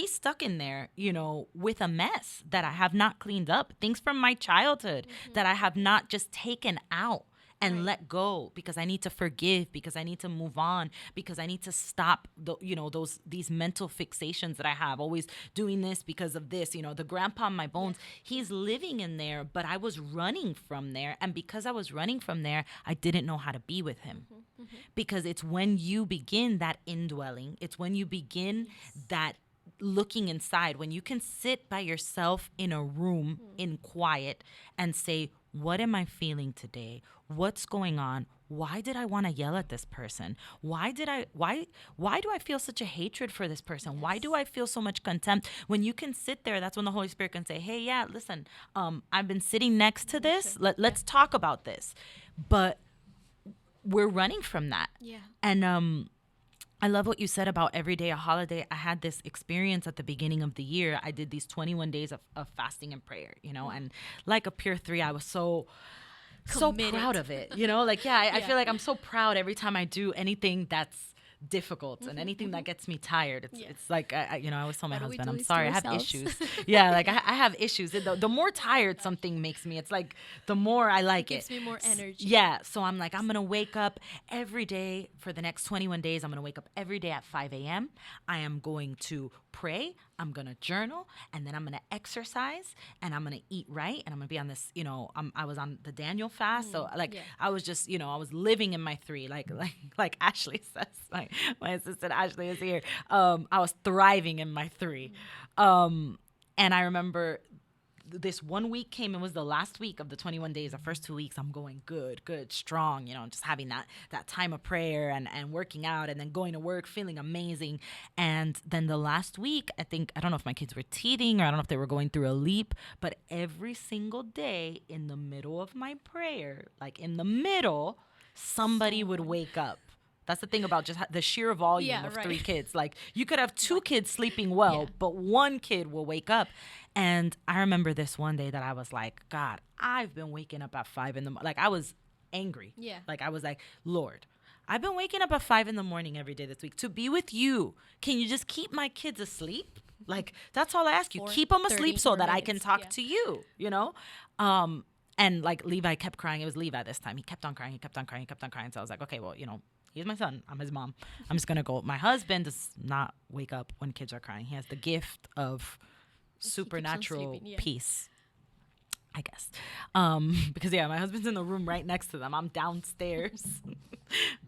stuck in there, you know, with a mess that I have not cleaned up, things from my childhood that I have not just taken out and let go, because I need to forgive, because I need to move on, because I need to stop these mental fixations that I have, always doing this because of this, you know, the grandpa in my bones, he's living in there, but I was running from there. And because I was running from there, I didn't know how to be with him. Because it's when you begin that indwelling, it's when you begin that looking inside, when you can sit by yourself in a room in quiet and say, what am I feeling today? What's going on? Why did I want to yell at this person? Why do I feel such a hatred for this person? Yes. Why do I feel so much contempt? When you can sit there, that's when the Holy Spirit can say, hey, yeah, listen, I've been sitting next to this. Let's talk about this. But we're running from that. Yeah. And I love what you said about every day a holiday. I had this experience at the beginning of the year. I did these 21 days of fasting and prayer, you know, and like a Pure 3, I was so proud of it, you know, like, I feel like I'm so proud every time I do anything that's difficult and anything that gets me tired. It's like, I always tell my husband, I'm sorry, I have issues. Like I have issues. The more tired something makes me, it's like the more I like it. Gives me more energy. Yeah. So I'm like, I'm going to wake up every day for the next 21 days. I'm going to wake up every day at 5 a.m. I am going to pray. I'm going to journal, and then I'm going to exercise, and I'm going to eat right. And I'm going to be on this, you know, I was on the Daniel fast. So like, I was just, you know, I was living in my 3, like Ashley says, like my assistant Ashley is here. I was thriving in my 3. And I remember this one week came, it was the last week of the 21 days. The first 2 weeks, I'm going good, strong, you know, just having that time of prayer and working out, and then going to work, feeling amazing. And then the last week, I don't know if my kids were teething, or I don't know if they were going through a leap, but every single day in the middle of my prayer, like in the middle, somebody would wake up That's the thing about just the sheer volume Yeah, of right. 3 kids. Like, you could have 2 kids sleeping well, but 1 kid will wake up. And I remember this one day that I was like, God, I've been waking up at 5 in the morning. Like, I was angry. Yeah. Like, I was like, Lord, I've been waking up at 5 in the morning every day this week to be with you. Can you just keep my kids asleep? Like, that's all I ask you. For Keep them 30 asleep so more that I can minutes. talk Yeah. to you, you know? And like Levi kept crying. It was Levi this time. He kept on crying. He kept on crying. He kept on crying. So I was like, okay, well, you know, he's my son. I'm his mom. I'm just going to go. My husband does not wake up when kids are crying. He has the gift of supernatural sleeping, yeah. peace, I guess. Because yeah, my husband's in the room right next to them. I'm downstairs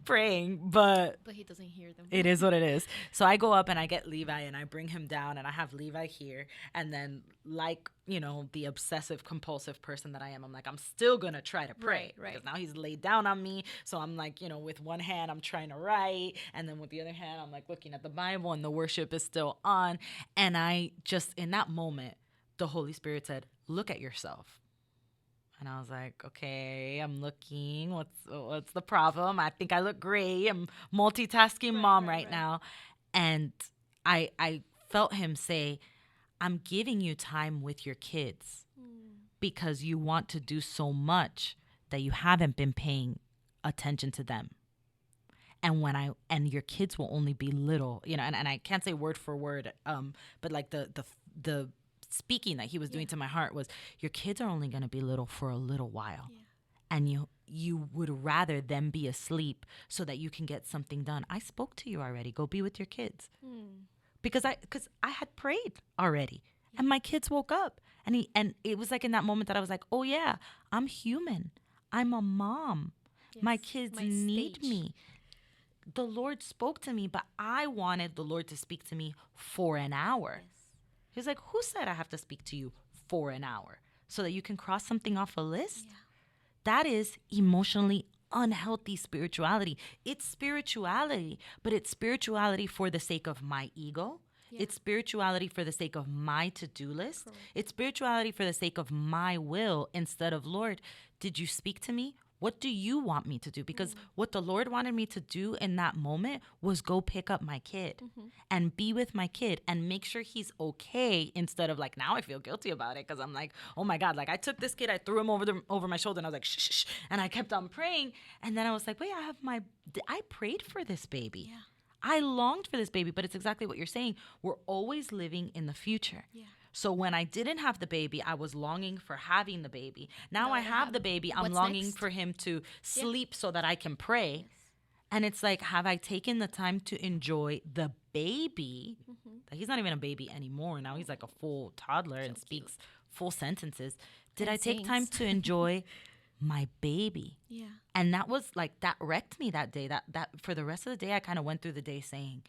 praying, but But he doesn't hear them. it is what it is. So I go up and I get Levi and I bring him down and I have Levi here. And then, like, you know, the obsessive compulsive person that I am, I'm like, I'm still going to try to pray. Right. Because now he's laid down on me. So I'm like, you know, with one hand, I'm trying to write. And then with the other hand, I'm like looking at the Bible and the worship is still on. And I just, in that moment, the Holy Spirit said, look at yourself. And I was like, okay, I'm looking. What's the problem? I think I look great. I'm multitasking mom right now. And I felt him say, I'm giving you time with your kids because you want to do so much that you haven't been paying attention to them. And your kids will only be little, you know, and I can't say word for word, but like the speaking that he was doing to my heart was, your kids are only going to be little for a little while. And you would rather them be asleep so that you can get something done. I spoke to you already. Go be with your kids. Because I had prayed already and my kids woke up and it was like in that moment that I was like, oh yeah, I'm human. I'm a mom. My kids need me. The Lord spoke to me, but I wanted the Lord to speak to me for an hour. He's like, who said I have to speak to you for an hour so that you can cross something off a list? That is emotionally unhealthy spirituality. It's spirituality, but it's spirituality for the sake of my ego. It's spirituality for the sake of my to-do list. It's spirituality for the sake of my will instead of, Lord, did you speak to me? What do you want me to do? Because what the Lord wanted me to do in that moment was go pick up my kid and be with my kid and make sure he's okay, instead of like, now I feel guilty about it because I'm like, oh my God, like I took this kid, I threw him over my shoulder and I was like, shh, shh, shh. And I kept on praying. And then I was like, wait, I prayed for this baby. I longed for this baby, but it's exactly what you're saying. We're always living in the future. So when I didn't have the baby, I was longing for having the baby. Now I have the baby. I'm longing for him to sleep so that I can pray. And it's like, have I taken the time to enjoy the baby? He's not even a baby anymore. Now he's like a full toddler and speaks full sentences. Did I take time to enjoy my baby? And that was like, that wrecked me that day. That for the rest of the day, I kind of went through the day saying,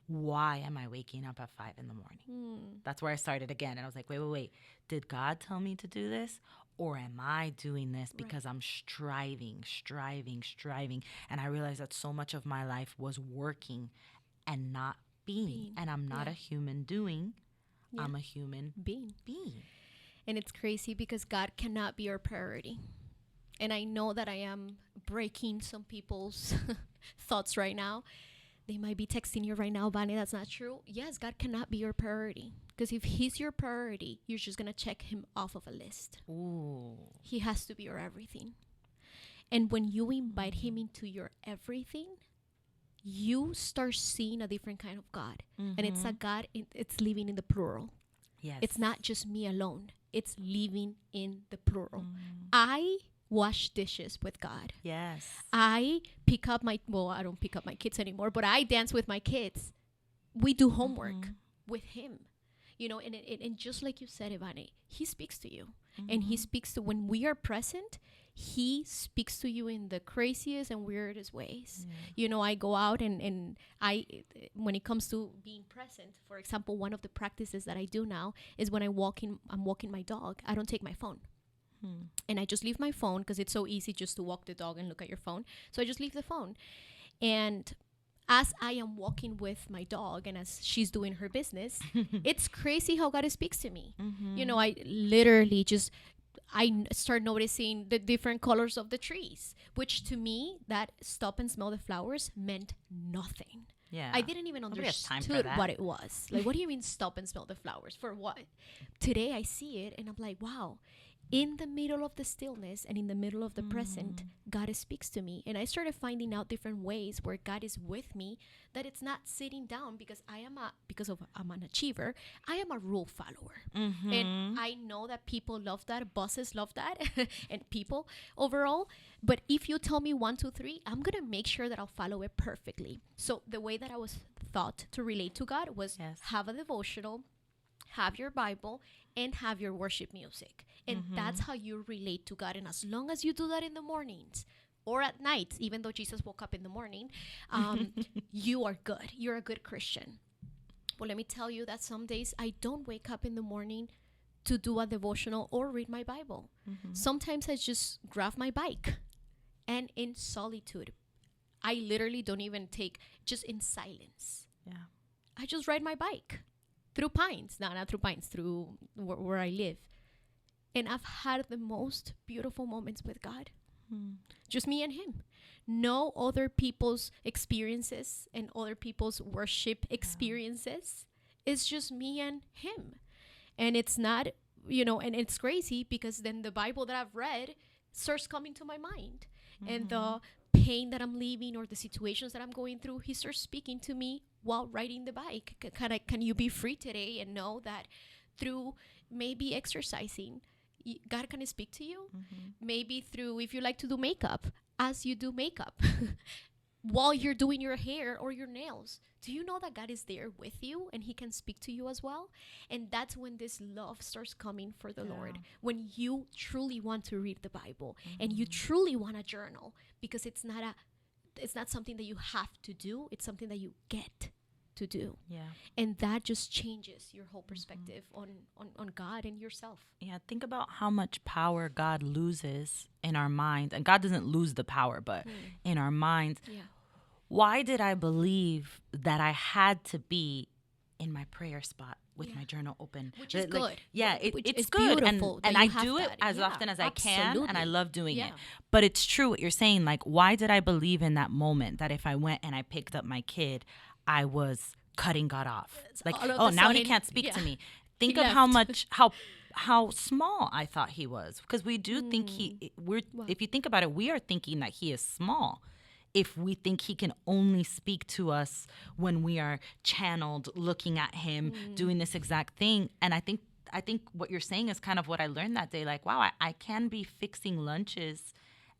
why am I waking up at 5 in the morning? That's where I started again. And I was like, wait. Did God tell me to do this? Or am I doing this because I'm striving? And I realized that so much of my life was working and not being. And I'm not a human doing. I'm a human being. And it's crazy because God cannot be your priority. And I know that I am breaking some people's thoughts right now. They might be texting you right now, Vane, that's not true. Yes, God cannot be your priority. Because if he's your priority, you're just going to check him off of a list. He has to be your everything. And when you invite him into your everything, you start seeing a different kind of God. And it's a God, it's living in the plural. It's not just me alone. It's living in the plural. I wash dishes with God. I pick up I don't pick up my kids anymore, but I dance with my kids. We do homework with him, you know, and just like you said, Ivane, he speaks to you and he speaks to, when we are present, he speaks to you in the craziest and weirdest ways. You know, I go out and when it comes to being present, for example, one of the practices that I do now is when I'm walking my dog, I don't take my phone. And I just leave my phone because it's so easy just to walk the dog and look at your phone. So I just leave the phone. And as I am walking with my dog and as she's doing her business, it's crazy how God speaks to me. You know, I literally just, start noticing the different colors of the trees, which to me, that stop and smell the flowers meant nothing. Yeah. I didn't even Nobody has time for understood that. what it was. Like, what do you mean stop and smell the flowers? For what? Today I see it and I'm like, wow. In the middle of the stillness and in the middle of the present, God speaks to me. And I started finding out different ways where God is with me, that it's not sitting down because I'm an achiever. I am a rule follower. And I know that people love that, bosses love that, and people overall. But if you tell me 1, 2, 3, I'm going to make sure that I'll follow it perfectly. So the way that I was taught to relate to God was have a devotional, have your Bible, and have your worship music. And that's how you relate to God. And as long as you do that in the mornings or at night, even though Jesus woke up in the morning, you are good. You're a good Christian. But let me tell you that some days I don't wake up in the morning to do a devotional or read my Bible. Sometimes I just grab my bike and in solitude, I literally don't even just in silence. Yeah. I just ride my bike through Pines. No, not through Pines, through where I live. And I've had the most beautiful moments with God. Just me and him. No other people's experiences and other people's worship experiences. It's just me and him. And it's not, and it's crazy because then the Bible that I've read starts coming to my mind. And the pain that I'm living or the situations that I'm going through, he starts speaking to me while riding the bike. Can you be free today and know that through maybe exercising, God can speak to you? Maybe through, if you like to do makeup, as you do makeup, while you're doing your hair or your nails, do you know that God is there with you and he can speak to you as well? And that's when this love starts coming for the Lord. When you truly want to read the Bible and you truly want to journal, because it's not something that you have to do. It's something that you get to do. Yeah. And that just changes your whole perspective on God and yourself. Yeah. Think about how much power God loses in our minds. And God doesn't lose the power, but in our minds. Yeah. Why did I believe that I had to be in my prayer spot with my journal open? Which is good. Yeah, Which it's is good. beautiful And that I you have do it that. as Yeah, often as I can, and I absolutely. love doing Yeah. it. But it's true what you're saying. Like, why did I believe in that moment that if I went and I picked up my kid, I was cutting God off? Like, all of a now he sudden, can't speak to me. Think He of how left. much, how small I thought he was. Because we do think if you think about it, we are thinking that he is small. If we think he can only speak to us when we are channeled, looking at him, doing this exact thing. And I think what you're saying is kind of what I learned that day. Like, wow, I can be fixing lunches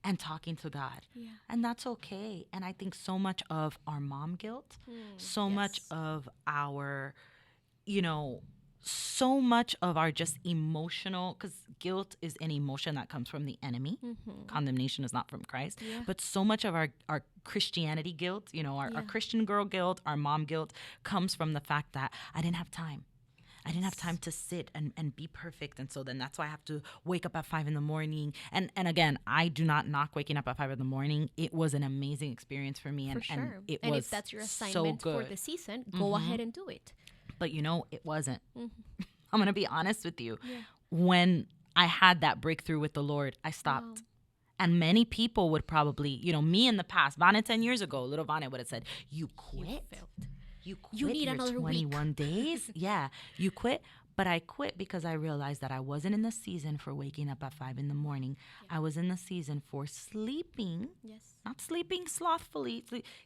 and talking to God. Yeah. And that's okay. And I think so much of our mom guilt, so much of our, so much of our just emotional, because guilt is an emotion that comes from the enemy. Condemnation is not from Christ. Yeah. But so much of our Christianity guilt, our Christian girl guilt, our mom guilt comes from the fact that I didn't have time. I didn't have time to sit and be perfect. And so then that's why I have to wake up at 5 a.m. And again, I do not knock waking up at 5 a.m. It was an amazing experience for me. For sure. And it and was if that's your so assignment for good. the season, go ahead and do it. But it wasn't. I'm going to be honest with you. Yeah. When I had that breakthrough with the Lord, I stopped. Wow. And many people would probably, me in the past, Vanna 10 years ago, little Vanna would have said, you quit? You quit You need your another 21 days? Yeah, you quit. But I quit because I realized that I wasn't in the season for waking up at 5 a.m. I was in the season for sleeping. Yes. Not sleeping slothfully,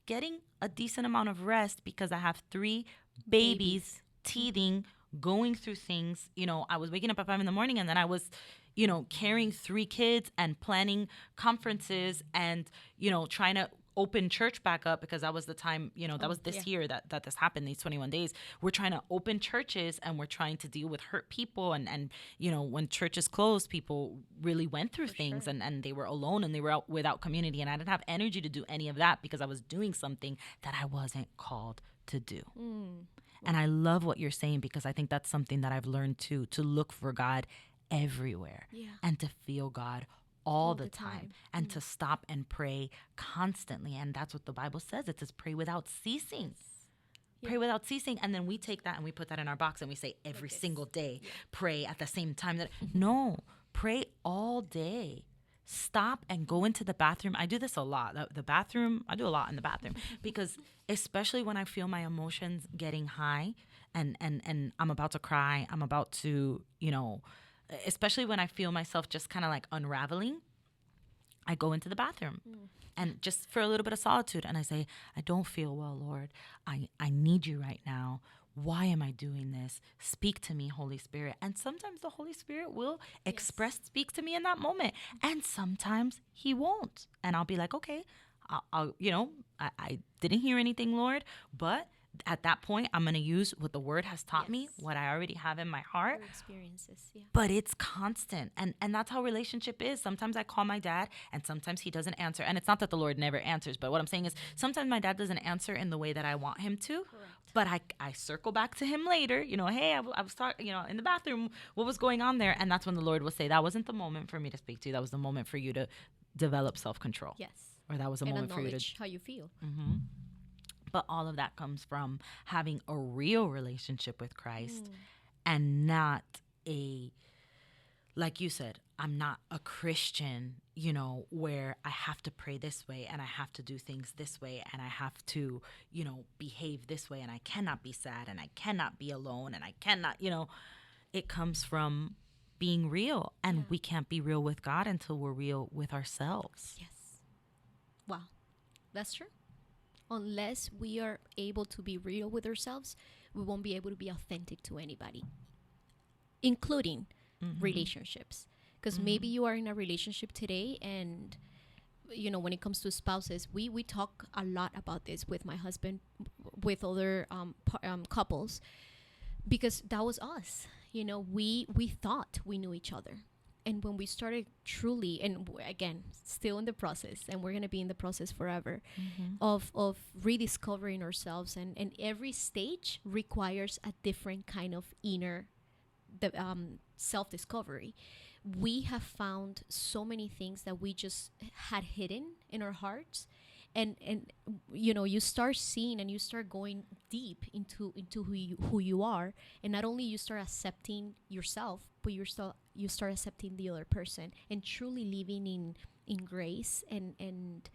getting a decent amount of rest because I have 3 babies teething, going through things. I was waking up at 5 a.m. and then I was, carrying 3 kids and planning conferences and, trying to open church back up because that was the time, that was this year that this happened, these 21 days. We're trying to open churches and we're trying to deal with hurt people. And when churches closed, people really went through things and they were alone and they were out without community. And I didn't have energy to do any of that because I was doing something that I wasn't called to do. And I love what you're saying because I think that's something that I've learned too, to look for God everywhere and to feel God all the time and to stop and pray constantly. And that's what the Bible says. It says pray without ceasing. Pray without ceasing. And then we take that and we put that in our box and we say every single day, pray at the same time. No, Pray all day. Stop and go into the bathroom. I do this a lot. The bathroom, I do a lot in the bathroom because especially when I feel my emotions getting high and I'm about to cry, I'm about to, especially when I feel myself just kind of like unraveling, I go into the bathroom and just for a little bit of solitude. And I say, I don't feel well, Lord. I need you right now. Why am I doing this? Speak to me, Holy Spirit. And sometimes the Holy Spirit will speak to me in that moment. And sometimes he won't. And I'll be like, okay, I'll I didn't hear anything, Lord, but at that point, I'm going to use what the word has taught me, what I already have in my heart. Your experiences, yeah. But it's constant. And that's how relationship is. Sometimes I call my dad and sometimes he doesn't answer. And it's not that the Lord never answers, but what I'm saying is sometimes my dad doesn't answer in the way that I want him to. Correct. But I circle back to him later, hey, I was talking, in the bathroom, what was going on there? And that's when the Lord will say, that wasn't the moment for me to speak to you. That was the moment for you to develop self-control. Yes. Or that was the moment for you to how you feel. Mm-hmm. But all of that comes from having a real relationship with Christ and not like you said, I'm not a Christian, where I have to pray this way and I have to do things this way and I have to, behave this way and I cannot be sad and I cannot be alone and I cannot, it comes from being real. And we can't be real with God until we're real with ourselves. Yes. Wow. That's true. Unless we are able to be real with ourselves, we won't be able to be authentic to anybody, including relationships. Because maybe you are in a relationship today and, when it comes to spouses, we talk a lot about this with my husband, with other couples, because that was us. We thought we knew each other. And when we started truly, and again, still in the process, and we're going to be in the process forever, of rediscovering ourselves, and every stage requires a different kind of inner self-discovery. We have found so many things that we just had hidden in our hearts. And you start seeing and you start going deep into who you are, and not only you start accepting yourself, but you start accepting the other person and truly living in grace and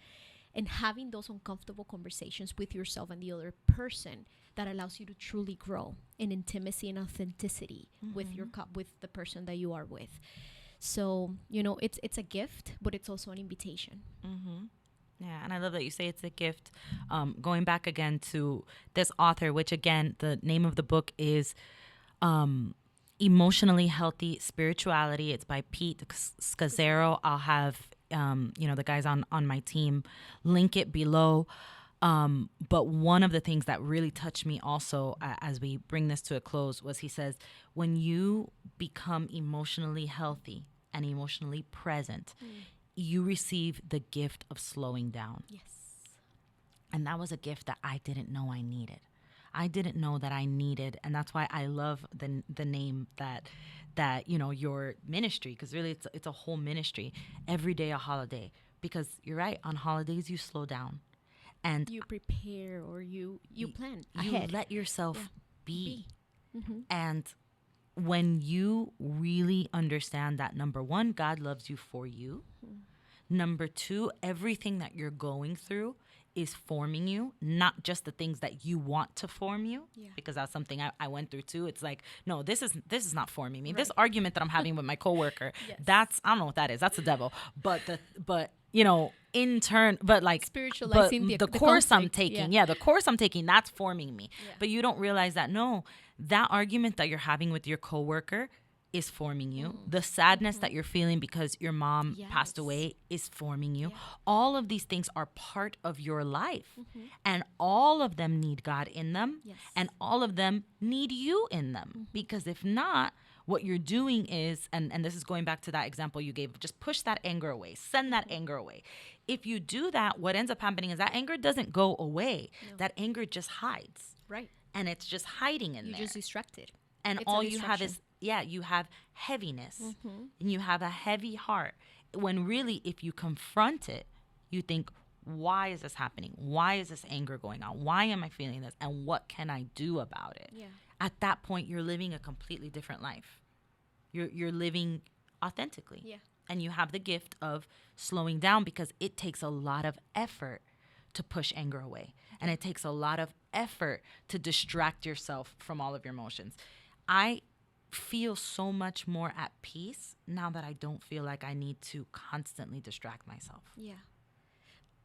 having those uncomfortable conversations with yourself and the other person that allows you to truly grow in intimacy and authenticity with the person that you are with. So it's a gift, but it's also an invitation. Yeah, and I love that you say it's a gift. Going back again to this author, which again, the name of the book is Emotionally Healthy Spirituality. It's by Pete Scazzero. I'll have, the guys on my team link it below. But one of the things that really touched me also as we bring this to a close was he says, when you become emotionally healthy and emotionally present, you receive the gift of slowing down. Yes. And that was a gift that I didn't know I needed. I didn't know that I needed. And that's why I love the name that your ministry, because really it's a whole ministry. Every day a holiday. Because you're right, on holidays you slow down. And you prepare or you plan ahead. You let yourself be. And when you really understand that, number one, God loves you for you. Number two, everything that you're going through is forming you, not just the things that you want to form you, because that's something I went through too. It's like, no, this is not forming me. Right. This argument that I'm having with my coworker, that's, I don't know what that is. That's the devil. But in turn, but like spiritualizing the course I'm taking, the course I'm taking, that's forming me. Yeah. But you don't realize that, no, that argument that you're having with your coworker is forming you. The sadness that you're feeling because your mom passed away is forming you. All of these things are part of your life. And all of them need God in them. And all of them need you in them. Because if not, what you're doing is, and this is going back to that example you gave, just push that anger away, send that anger away. If you do that, what ends up happening is that anger doesn't go away. No. That anger just hides. Right. And it's just hiding in there. You're just distracted. And all you have is, you have heaviness. And you have a heavy heart. When really, if you confront it, you think, why is this happening? Why is this anger going on? Why am I feeling this? And what can I do about it? Yeah. At that point, you're living a completely different life. You're living authentically. Yeah. And you have the gift of slowing down, because it takes a lot of effort to push anger away. And it takes a lot of effort to distract yourself from all of your emotions. I feel so much more at peace now that I don't feel like I need to constantly distract myself. Yeah.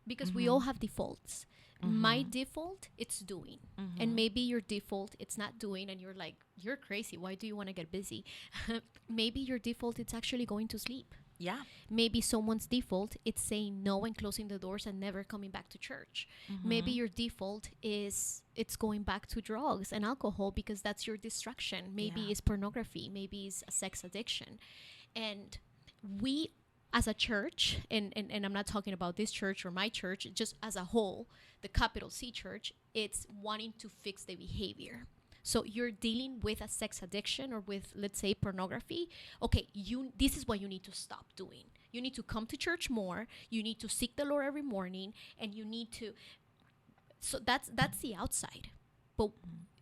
Because we all have defaults. My default, it's doing. And maybe your default, it's not doing, and you're like, you're crazy. Why do you want to get busy? Maybe your default, it's actually going to sleep. Yeah. Maybe someone's default, it's saying no and closing the doors and never coming back to church. Maybe your default is it's going back to drugs and alcohol because that's your distraction. Maybe it's pornography. Maybe it's a sex addiction. And we as a church, and I'm not talking about this church or my church, just as a whole, the capital C church, it's wanting to fix the behavior. So you're dealing with a sex addiction or with, let's say, pornography. Okay, this is what you need to stop doing. You need to come to church more. You need to seek the Lord every morning, and you need to. So that's the outside. But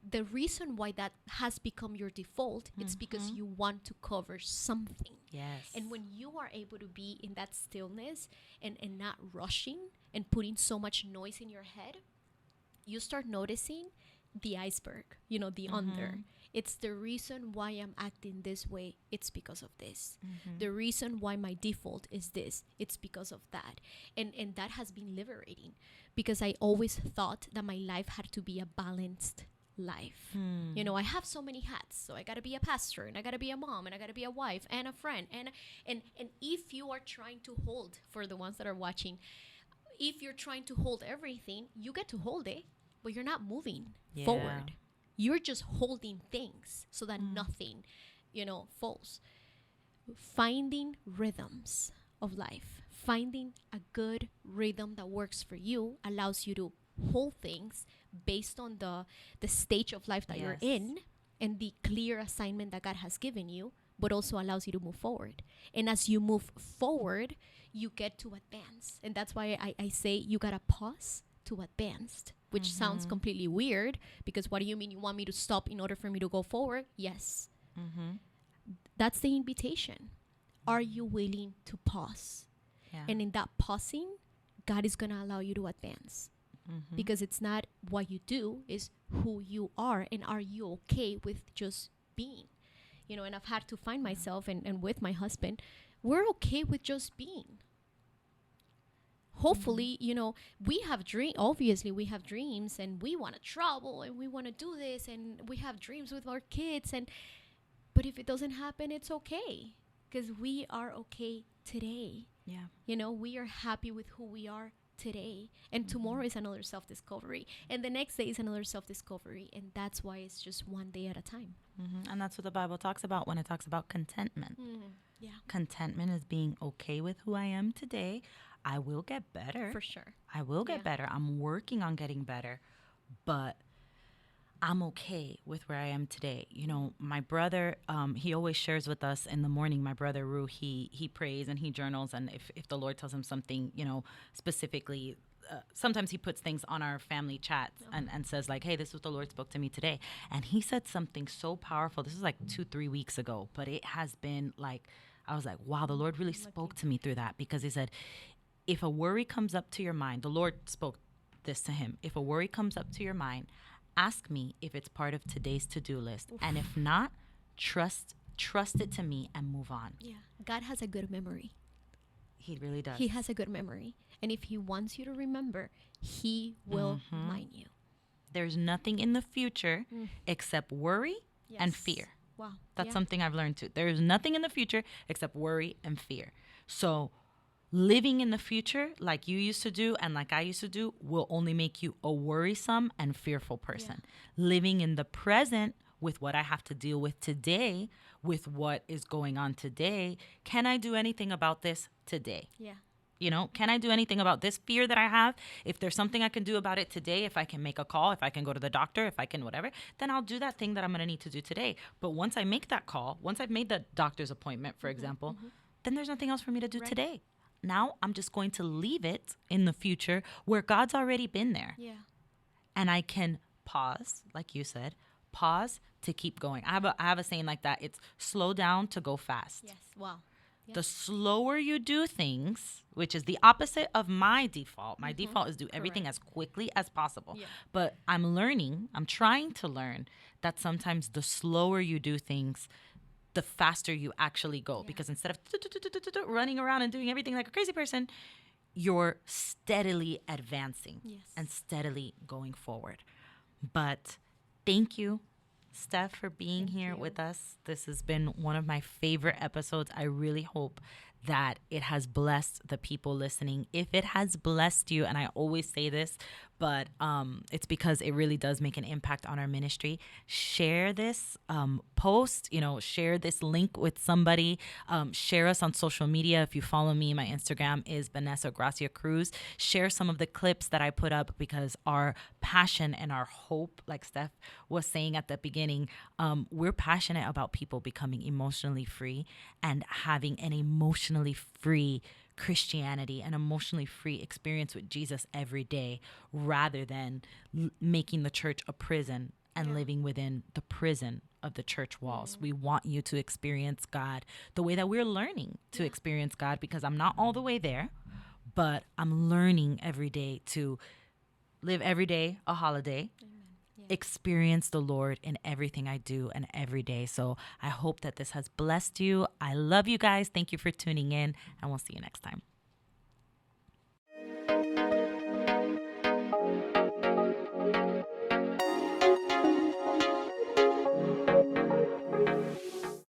the reason why that has become your default, it's because you want to cover something. Yes. And when you are able to be in that stillness and not rushing and putting so much noise in your head, you start noticing the iceberg, the under. It's the reason why I'm acting this way. It's because of this. The reason why my default is this. It's because of that. And that has been liberating, because I always thought that my life had to be a balanced life. I have so many hats. So I got to be a pastor, and I got to be a mom, and I got to be a wife and a friend. And if you are trying to hold, for the ones that are watching, if you're trying to hold everything, you get to hold it, but you're not moving forward. You're just holding things so that nothing, falls. Finding rhythms of life, finding a good rhythm that works for you allows you to hold things based on the stage of life that you're in and the clear assignment that God has given you, but also allows you to move forward. And as you move forward, you get to advance. And that's why I say you got to pause to advance, which sounds completely weird, because what do you mean you want me to stop in order for me to go forward? Yes. That's the invitation. Are you willing to pause? Yeah. And in that pausing, God is going to allow you to advance. Because it's not what you do, it's who you are, and are you okay with just being? And I've had to find myself, and with my husband, we're okay with just being. Hopefully, we have obviously we have dreams, and we want to travel, and we want to do this, and we have dreams with our kids, but if it doesn't happen, it's okay, because we are okay today. Yeah. We are happy with who we are today, and tomorrow is another self-discovery, and the next day is another self-discovery, and that's why it's just one day at a time. And that's what the Bible talks about when it talks about contentment. Yeah. Contentment is being okay with who I am today. I will get better. For sure. I will get better. I'm working on getting better, but I'm okay with where I am today. My brother, he always shares with us in the morning. My brother, Rue, he prays and he journals. And if the Lord tells him something, specifically, sometimes he puts things on our family chats and says like, hey, this is what the Lord spoke to me today. And he said something so powerful. This was like 2-3 weeks ago, but it has been like, I was like, wow, the Lord really spoke to me through that, because he said, if a worry comes up to your mind, the Lord spoke this to him. If a worry comes up to your mind, ask me if it's part of today's to-do list. Oof. And if not, trust it to me and move on. Yeah. God has a good memory. He really does. He has a good memory. And if he wants you to remember, he will remind you. There's nothing in the future except worry and fear. Wow. That's something I've learned too. There's nothing in the future except worry and fear. So living in the future like you used to do and like I used to do will only make you a worrisome and fearful person. Living in the present with what I have to deal with today, with what is going on today, can I do anything about this today? Yeah. Can I do anything about this fear that I have? If there's something I can do about it today, if I can make a call, if I can go to the doctor, if I can whatever, then I'll do that thing that I'm going to need to do today. But once I make that call, once I've made the doctor's appointment, for example, then there's nothing else for me to do today. Now I'm just going to leave it in the future where God's already been there. Yeah. And I can pause, like you said, pause to keep going. I have a saying like that. It's slow down to go fast. Yes. Wow. The slower you do things, which is the opposite of my default. My default is do everything as quickly as possible. Yeah. But I'm trying to learn that sometimes the slower you do things, the faster you actually go. Because instead of running around and doing everything like a crazy person, you're steadily advancing and steadily going forward. But thank you, Steph, for being here with us. This has been one of my favorite episodes. I really hope that it has blessed the people listening. If it has blessed you, and I always say this, but it's because it really does make an impact on our ministry. Share this post, share this link with somebody. Share us on social media. If you follow me, my Instagram is Vanessa Gracia Cruz. Share some of the clips that I put up, because our passion and our hope, like Steph was saying at the beginning, we're passionate about people becoming emotionally free and having an emotionally free Christianity, an emotionally free experience with Jesus every day, rather than making the church a prison and living within the prison of the church walls. We want you to experience God the way that we're learning to experience God, because I'm not all the way there, but I'm learning every day to live every day a holiday. Experience the Lord in everything I do and every day. So I hope that this has blessed you. I love you guys. Thank you for tuning in, and we'll see you next time.